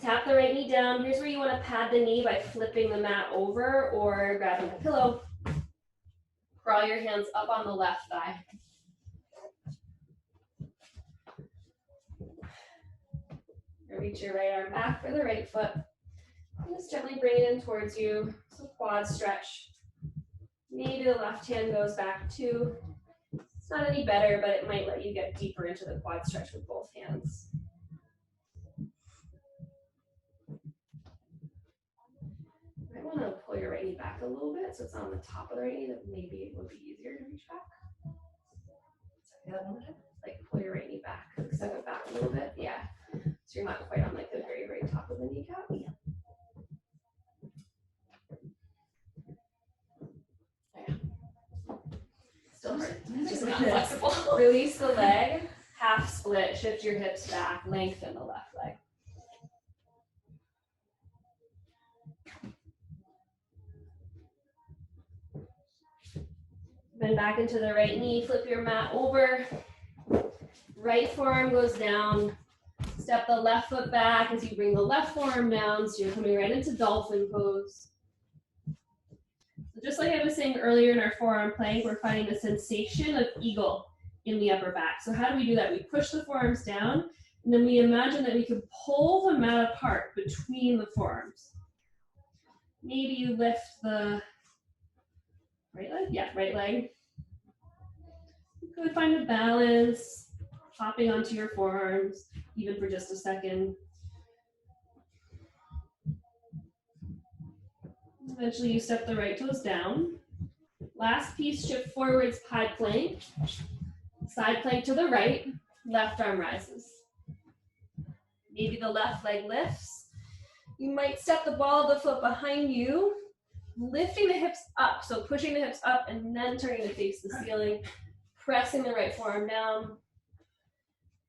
Tap the right knee down. Here's where you want to pad the knee by flipping the mat over or grabbing the pillow. Crawl your hands up on the left thigh. Reach your right arm back for the right foot. And just gently bring it in towards you. So quad stretch. Maybe the left hand goes back too. It's not any better, but it might let you get deeper into the quad stretch with both hands. You might want to pull your right knee back a little bit so it's on the top of the right knee. That maybe it would be easier to reach back. Like pull your right knee back, step it back a little bit. Yeah. So you're not quite on like the very, very top of the kneecap. Yeah. Still hard. It's just not flexible. Release the leg, half split, shift your hips back, lengthen the left leg. Bend back into the right knee, flip your mat over. Right forearm goes down. Step the left foot back as you bring the left forearm down, so you're coming right into dolphin pose. So just like I was saying earlier in our forearm plank, we're finding a sensation of eagle in the upper back. So how do we do that? We push the forearms down, and then we imagine that we can pull the mat apart between the forearms. Maybe you lift the right leg? Yeah, right leg. You could find a balance, hopping onto your forearms, even for just a second. Eventually you step the right toes down. Last piece, shift forwards, high plank. Side plank to the right, left arm rises. Maybe the left leg lifts. You might step the ball of the foot behind you, lifting the hips up. So pushing the hips up and then turning to face the ceiling, pressing the right forearm down.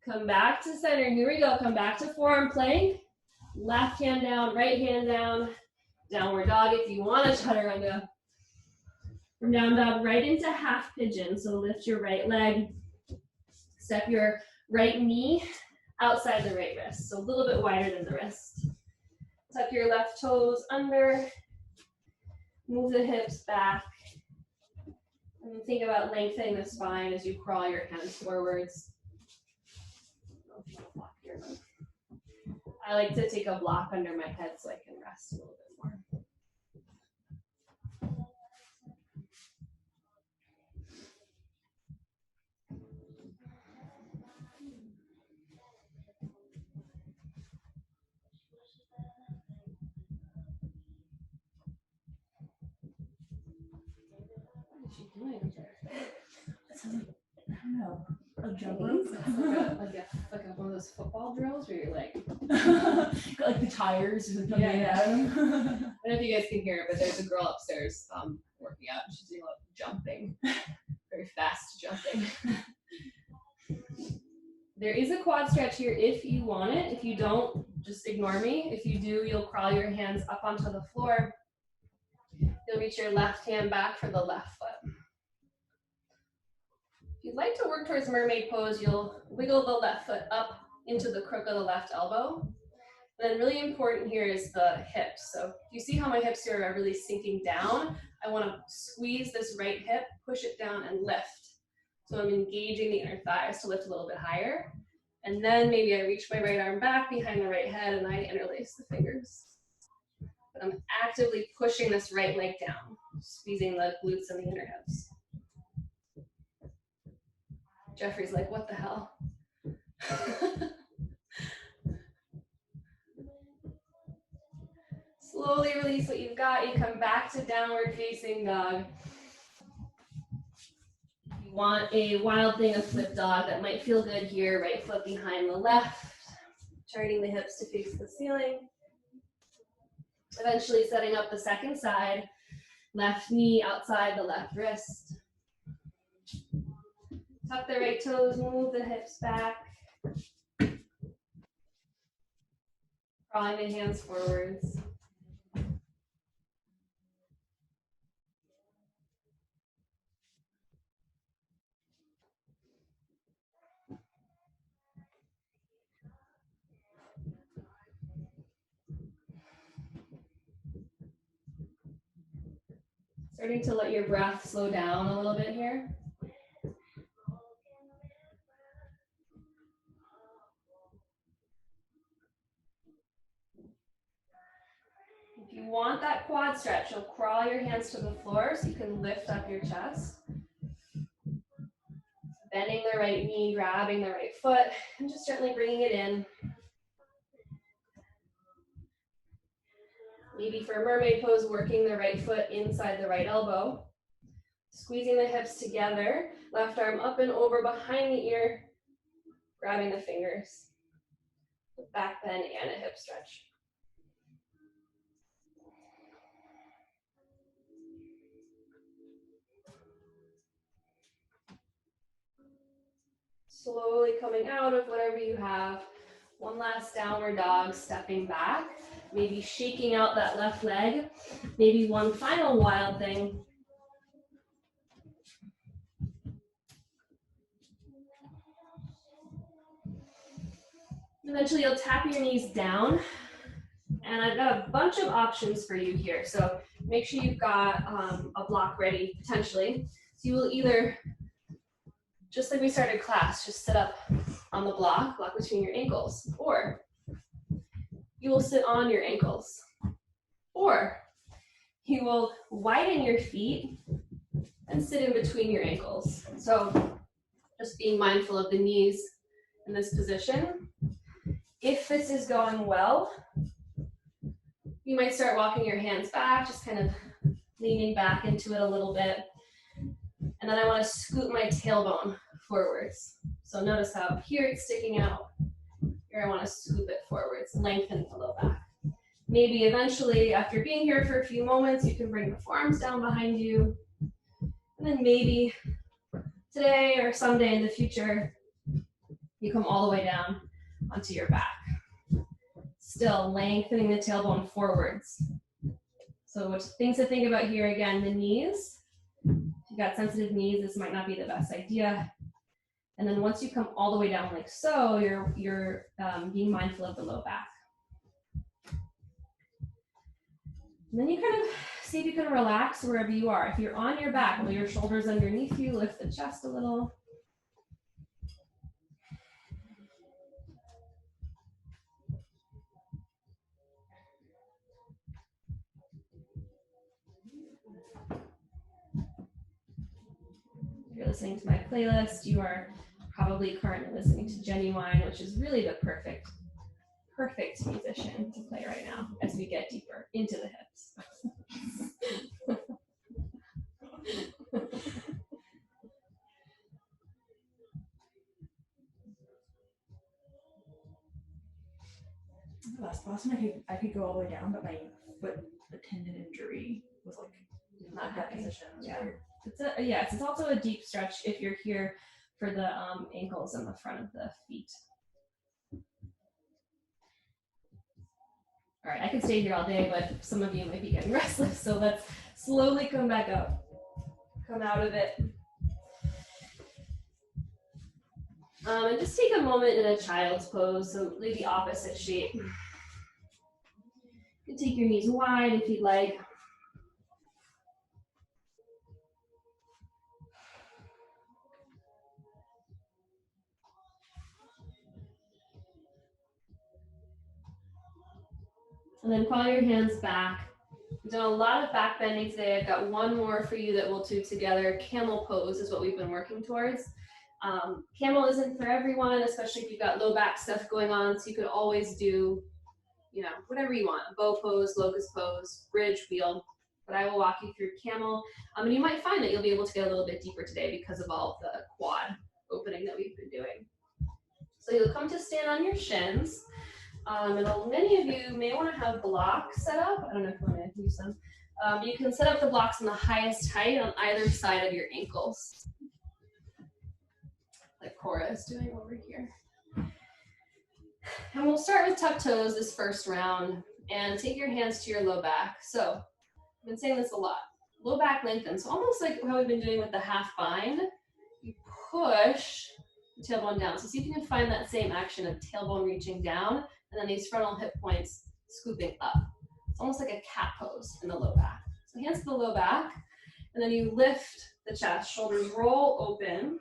Come back to center, here we go. Come back to forearm plank. Left hand down, right hand down. Downward dog if you want to chaturanga. From down dog right into half pigeon. So lift your right leg. Step your right knee outside the right wrist. So a little bit wider than the wrist. Tuck your left toes under. Move the hips back. And think about lengthening the spine as you crawl your hands forwards. I like to take a block under my head so I can rest a little bit more. What is she doing? I don't know. A jump Games? rope? like one of those football drills where you're like, Got like the tires or something. Yeah. At 'em. I don't know if you guys can hear it, but there's a girl upstairs working out. She's doing a lot of jumping, very fast jumping. There is a quad stretch here if you want it. If you don't, just ignore me. If you do, you'll crawl your hands up onto the floor. You'll reach your left hand back for the left foot. If you'd like to work towards mermaid pose, you'll wiggle the left foot up into the crook of the left elbow. And then really important here is the hips. So you see how my hips here are really sinking down? I want to squeeze this right hip, push it down and lift. So I'm engaging the inner thighs to lift a little bit higher. And then maybe I reach my right arm back behind the right head and I interlace the fingers. But I'm actively pushing this right leg down, squeezing the glutes and the inner hips. Jeffrey's like, what the hell? Slowly release what you've got. You come back to downward facing dog. You want a wild thing of flip dog that might feel good here. Right foot behind the left. Turning the hips to face the ceiling. Eventually setting up the second side. Left knee outside the left wrist. Tuck the right toes, move the hips back. Crawling the hands forwards. Starting to let your breath slow down a little bit here. If you want that quad stretch, you'll crawl your hands to the floor so you can lift up your chest. Bending the right knee, grabbing the right foot, and just gently bringing it in. Maybe for mermaid pose, working the right foot inside the right elbow. Squeezing the hips together, left arm up and over behind the ear, grabbing the fingers. Back bend and a hip stretch. Slowly coming out of whatever you have. One last downward dog, stepping back, maybe shaking out that left leg. Maybe one final wild thing. Eventually you'll tap your knees down. And I've got a bunch of options for you here. So make sure you've got a block ready, potentially. So you will either, just like we started class, just sit up on the block between your ankles. Or you will sit on your ankles. Or you will widen your feet and sit in between your ankles. So just being mindful of the knees in this position. If this is going well, you might start walking your hands back, just kind of leaning back into it a little bit. And then I want to scoot my tailbone forwards. So notice how here it's sticking out. Here I want to scoop it forwards, lengthen the low back. Maybe eventually, after being here for a few moments, you can bring the forearms down behind you. And then maybe today or someday in the future, you come all the way down onto your back. Still lengthening the tailbone forwards. So things to think about here again, the knees. If you've got sensitive knees, this might not be the best idea. And then once you come all the way down like so, you're being mindful of the low back. And then you kind of see if you can relax wherever you are. If you're on your back, roll your shoulders underneath you, lift the chest a little. If you're listening to my playlist, you are probably currently listening to Genuine, which is really the perfect musician to play right now as we get deeper into the hips. Last one, I could go all the way down, but my foot, the tendon injury was like not that position. Yeah. It's also a deep stretch if you're here for the ankles and the front of the feet. All right, I could stay here all day, but some of you might be getting restless, so let's slowly come back up. Come out of it. And just take a moment in a child's pose, so lay the opposite shape. You can take your knees wide if you'd like. And then crawl your hands back. We've done a lot of back bending today. I've got one more for you that we'll do together. Camel pose is what we've been working towards. Camel isn't for everyone, especially if you've got low back stuff going on. So you could always do, whatever you want. Bow pose, locust pose, bridge, wheel. But I will walk you through camel. And you might find that you'll be able to get a little bit deeper today because of all the quad opening that we've been doing. So you'll come to stand on your shins. And many of you may want to have blocks set up. I don't know if you want to use them. You can set up the blocks in the highest height on either side of your ankles. Like Cora is doing over here. And we'll start with tuck toes this first round and take your hands to your low back. So I've been saying this a lot. Low back lengthen. So almost like how we've been doing with the half bind, you push the tailbone down. So see if you can find that same action of tailbone reaching down and then these frontal hip points scooping up. It's almost like a cat pose in the low back. So hands to the low back. And then you lift the chest, shoulders roll open.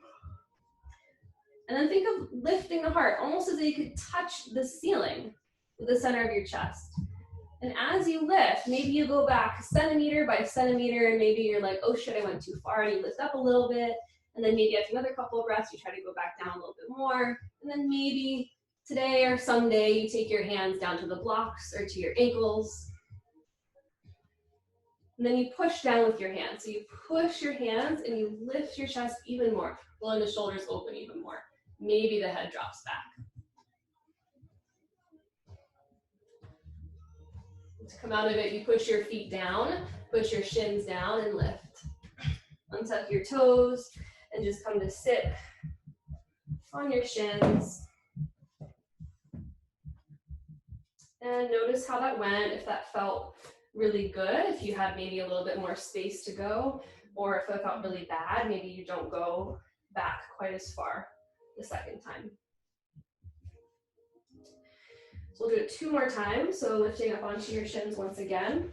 And then think of lifting the heart, almost as though you could touch the ceiling with the center of your chest. And as you lift, maybe you go back centimeter by centimeter, and maybe you're like, oh shit, I went too far, and you lift up a little bit. And then maybe after another couple of breaths, you try to go back down a little bit more. And then maybe today or someday, you take your hands down to the blocks or to your ankles. And then you push down with your hands. So you push your hands and you lift your chest even more, blowing the shoulders open even more. Maybe the head drops back. To come out of it, you push your feet down, push your shins down and lift. Untuck your toes and just come to sit on your shins. And notice how that went, if that felt really good, if you had maybe a little bit more space to go, or if it felt really bad, maybe you don't go back quite as far the second time. So we'll do it 2 more times. So lifting up onto your shins once again.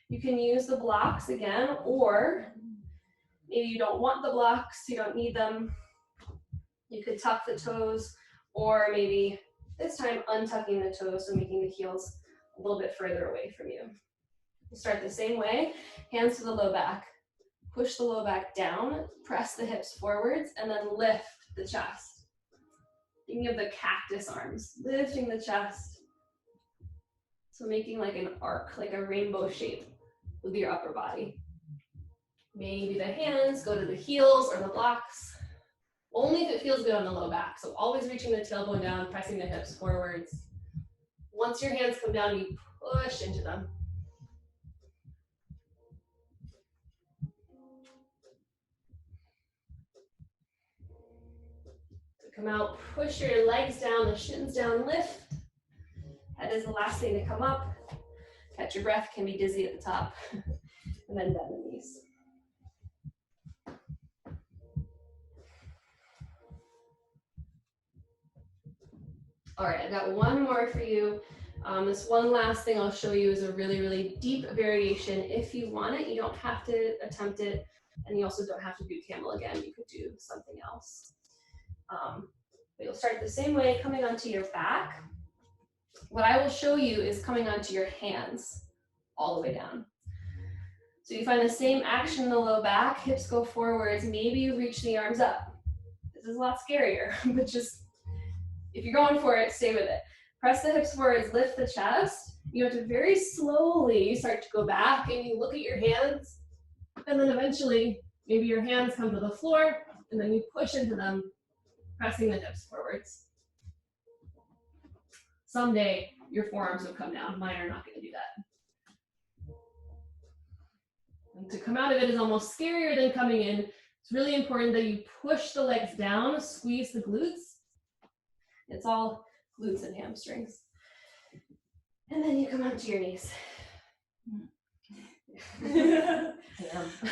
You can use the blocks again, or maybe you don't want the blocks, you don't need them. You could tuck the toes, or maybe this time untucking the toes, so making the heels a little bit further away from you. We'll start the same way, hands to the low back. Push the low back down, press the hips forwards, and then lift the chest. Thinking of the cactus arms, lifting the chest. So making like an arc, like a rainbow shape with your upper body. Maybe the hands go to the heels or the blocks. Only if it feels good on the low back. So always reaching the tailbone down, pressing the hips forwards. Once your hands come down, you push into them. So come out, push your legs down, the shins down, lift. Head is the last thing to come up. Catch your breath, can be dizzy at the top. And then bend the knees. All right, I've got one more for you. This one last thing I'll show you is a really, really deep variation. If you want it, you don't have to attempt it, and you also don't have to do camel again. You could do something else. But you'll start the same way, coming onto your back. What I will show you is coming onto your hands all the way down. So you find the same action in the low back, hips go forwards, maybe you reach the arms up. This is a lot scarier, but just, if you're going for it, stay with it. Press the hips forwards, lift the chest. You have to very slowly start to go back and you look at your hands, and then eventually maybe your hands come to the floor and then you push into them, pressing the hips forwards. Someday your forearms will come down. Mine are not going to do that. And to come out of it is almost scarier than coming in. It's really important that you push the legs down, squeeze the glutes. It's all glutes and hamstrings. And then you come onto your knees. Damn.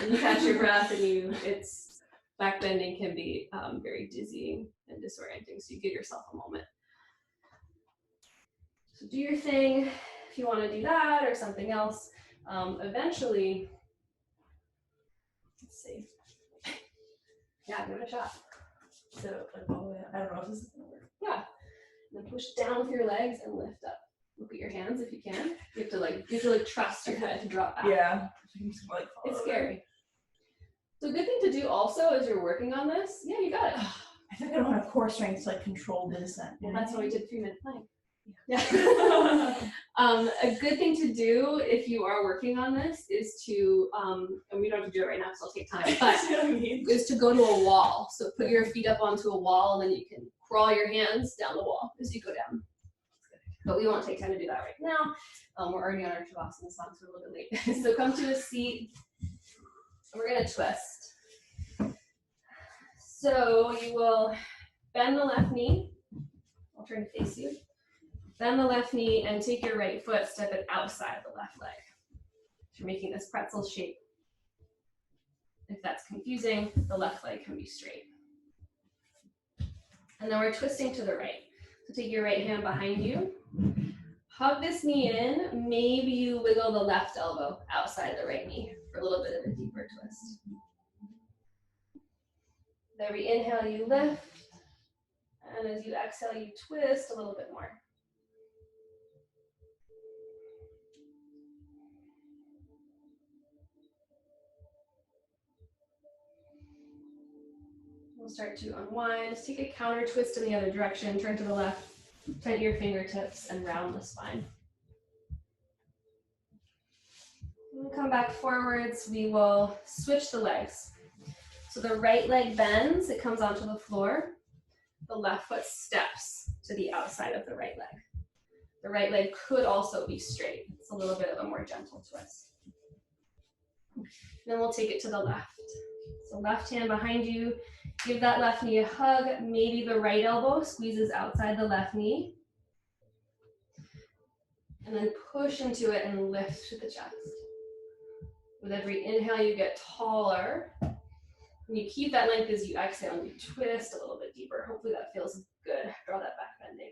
And you catch your breath, and it's backbending can be very dizzying and disorienting, so you give yourself a moment. So do your thing if you want to do that or something else. Eventually, let's see. Yeah, give it a shot. So like all the way, I don't know if this is gonna work. Yeah. And then push down with your legs and lift up. Look at your hands if you can. You have to like trust your head to drop back. Yeah. Like, It's scary. So a good thing to do also as you're working on this, yeah, you got it. I think I don't have core strength to like control the descent. Well, that's why we did 3-minute plank. Yeah. A good thing to do if you are working on this is to, and we don't have to do it right now because it'll take time, but is to go to a wall. So put your feet up onto a wall, and then you can crawl your hands down the wall as you go down. But we won't take time to do that right now. We're already on our Shavasana song, so we're a little bit late. So come to a seat, and we're gonna twist. So you will bend the left knee. I'll turn to face you. Bend the left knee and take your right foot, step it outside the left leg. So you're making this pretzel shape. If that's confusing, the left leg can be straight. And then we're twisting to the right. So take your right hand behind you, Hug this knee in. Maybe you wiggle the left elbow outside the right knee for a little bit of a deeper twist. With every inhale, you lift. And as you exhale, you twist a little bit more. We'll start to unwind. Just take a counter twist in the other direction. Turn to the left. Tighten your fingertips and round the spine. When we come back forwards, we will switch the legs. So the right leg bends, it comes onto the floor. The left foot steps to the outside of the right leg. The right leg could also be straight. It's a little bit of a more gentle twist. Then we'll take it to the left. So left hand behind you. Give that left knee a hug. Maybe the right elbow squeezes outside the left knee. And then push into it and lift to the chest. With every inhale, you get taller. And you keep that length as you exhale and you twist a little bit deeper. Hopefully that feels good. Draw that back bending.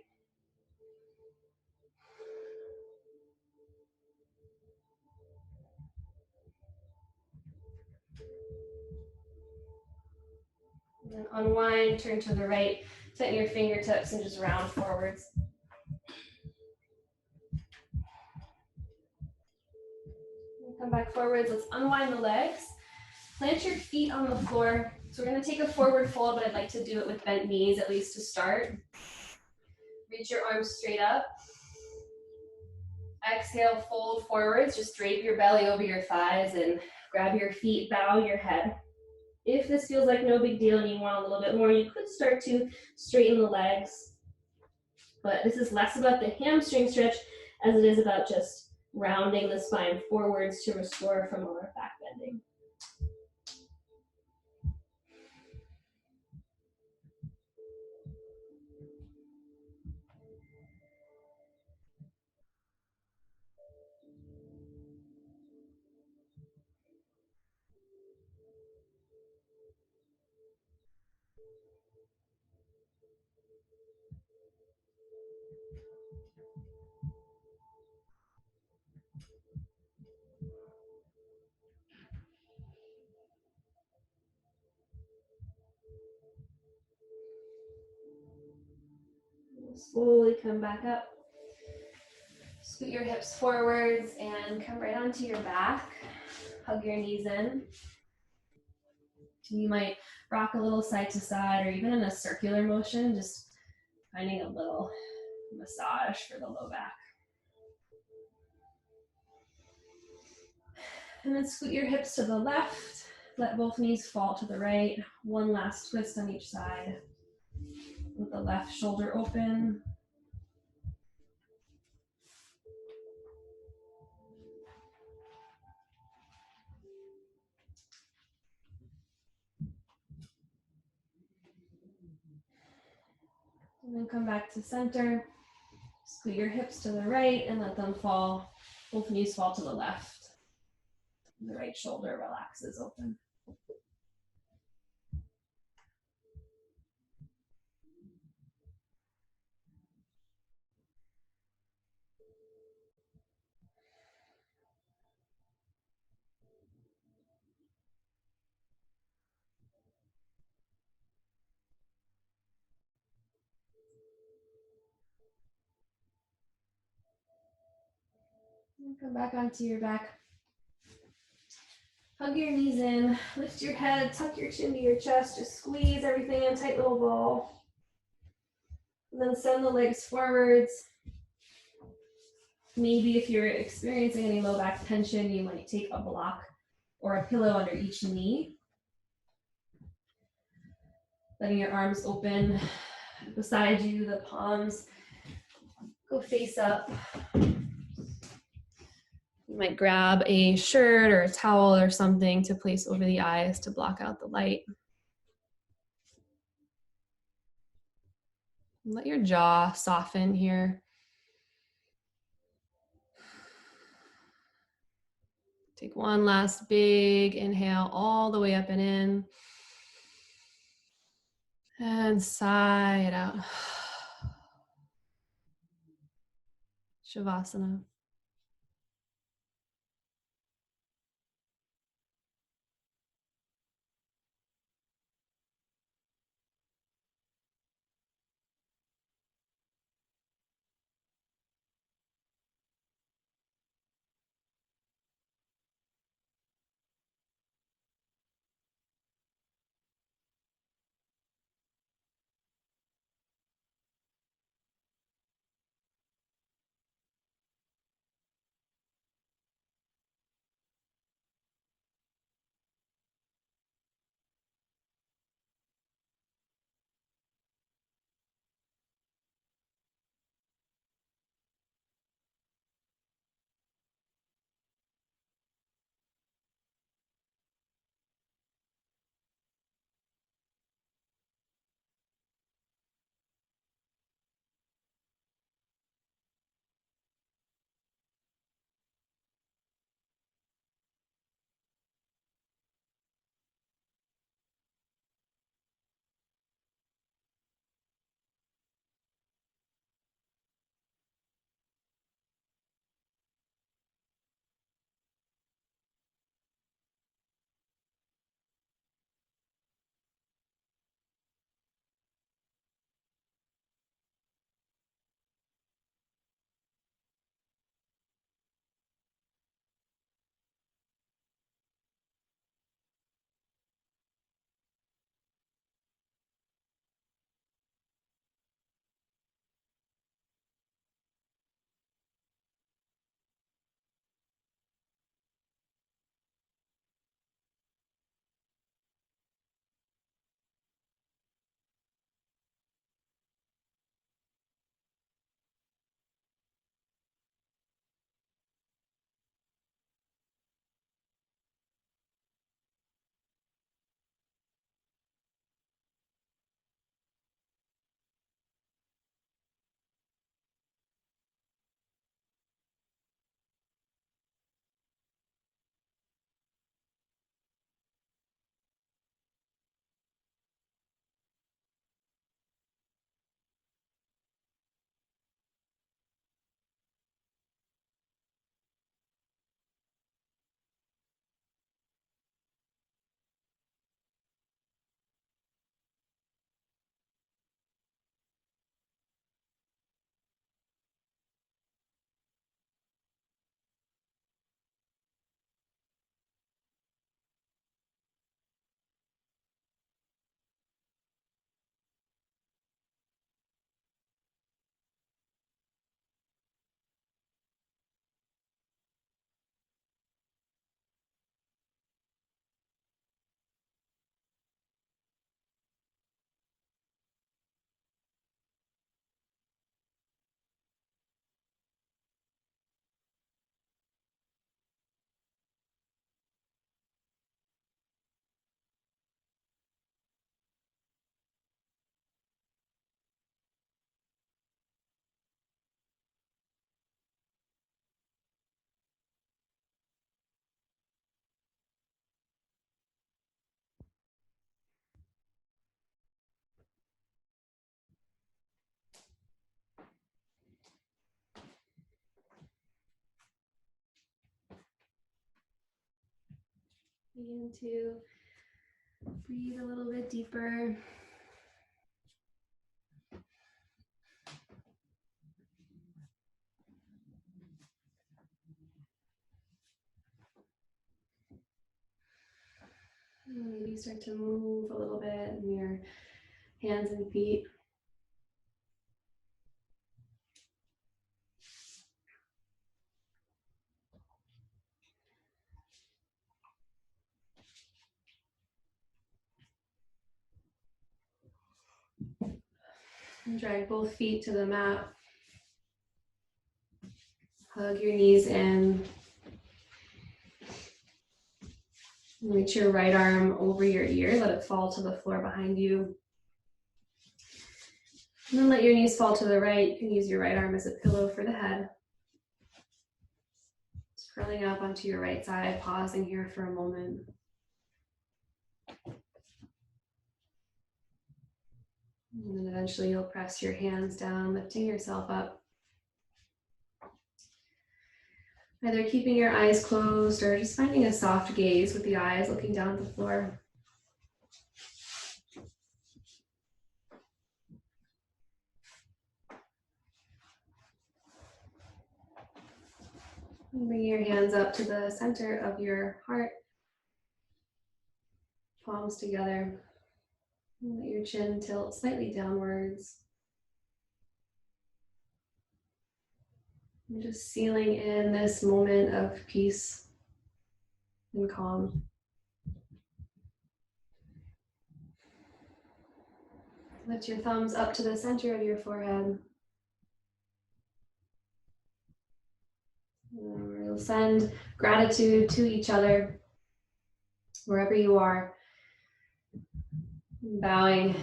And then unwind, turn to the right, tighten your fingertips and just round forwards. Come back forwards, let's unwind the legs. Plant your feet on the floor. So we're gonna take a forward fold, but I'd like to do it with bent knees, at least to start. Reach your arms straight up. Exhale, fold forwards, just drape your belly over your thighs and grab your feet, bow your head. If this feels like no big deal and you want a little bit more, you could start to straighten the legs. But this is less about the hamstring stretch as it is about just rounding the spine forwards to restore from our back bending. Slowly come back up. Scoot your hips forwards and come right onto your back. Hug your knees in. You might rock a little side to side or even in a circular motion, just finding a little massage for the low back. And then scoot your hips to the left. Let both knees fall to the right. One last twist on each side. With the left shoulder open. And then come back to center. Scoot your hips to the right and let them fall. Both knees fall to the left. The right shoulder relaxes open. And come back onto your back. Hug your knees in, lift your head, tuck your chin to your chest, just squeeze everything in, tight little ball. And then send the legs forwards. Maybe if you're experiencing any low back tension, you might take a block or a pillow under each knee. Letting your arms open beside you, the palms go face up. You might grab a shirt or a towel or something to place over the eyes to block out the light. Let your jaw soften here. Take one last big inhale all the way up and in. And sigh it out. Shavasana. Begin to breathe a little bit deeper. And maybe start to move a little bit in your hands and feet. And drag both feet to the mat. Hug your knees in. Reach your right arm over your ear. Let it fall to the floor behind you. And then let your knees fall to the right. You can use your right arm as a pillow for the head. Just curling up onto your right side, pausing here for a moment. And then eventually you'll press your hands down, lifting yourself up. Either keeping your eyes closed or just finding a soft gaze with the eyes looking down at the floor. Bring your hands up to the center of your heart, palms together. Let your chin tilt slightly downwards. And just sealing in this moment of peace and calm. Lift your thumbs up to the center of your forehead. We'll send gratitude to each other wherever you are. Bowing,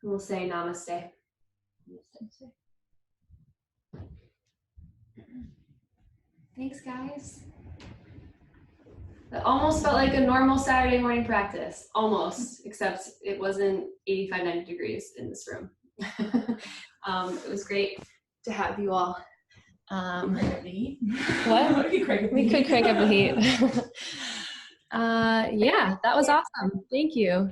we'll say namaste. Thanks, guys. That almost felt like a normal Saturday morning practice. Almost, except it wasn't 85, 90 degrees in this room. It was great to have you all. What? We could crank up the We heat. could crank up the heat. Yeah, that was awesome. Thank you.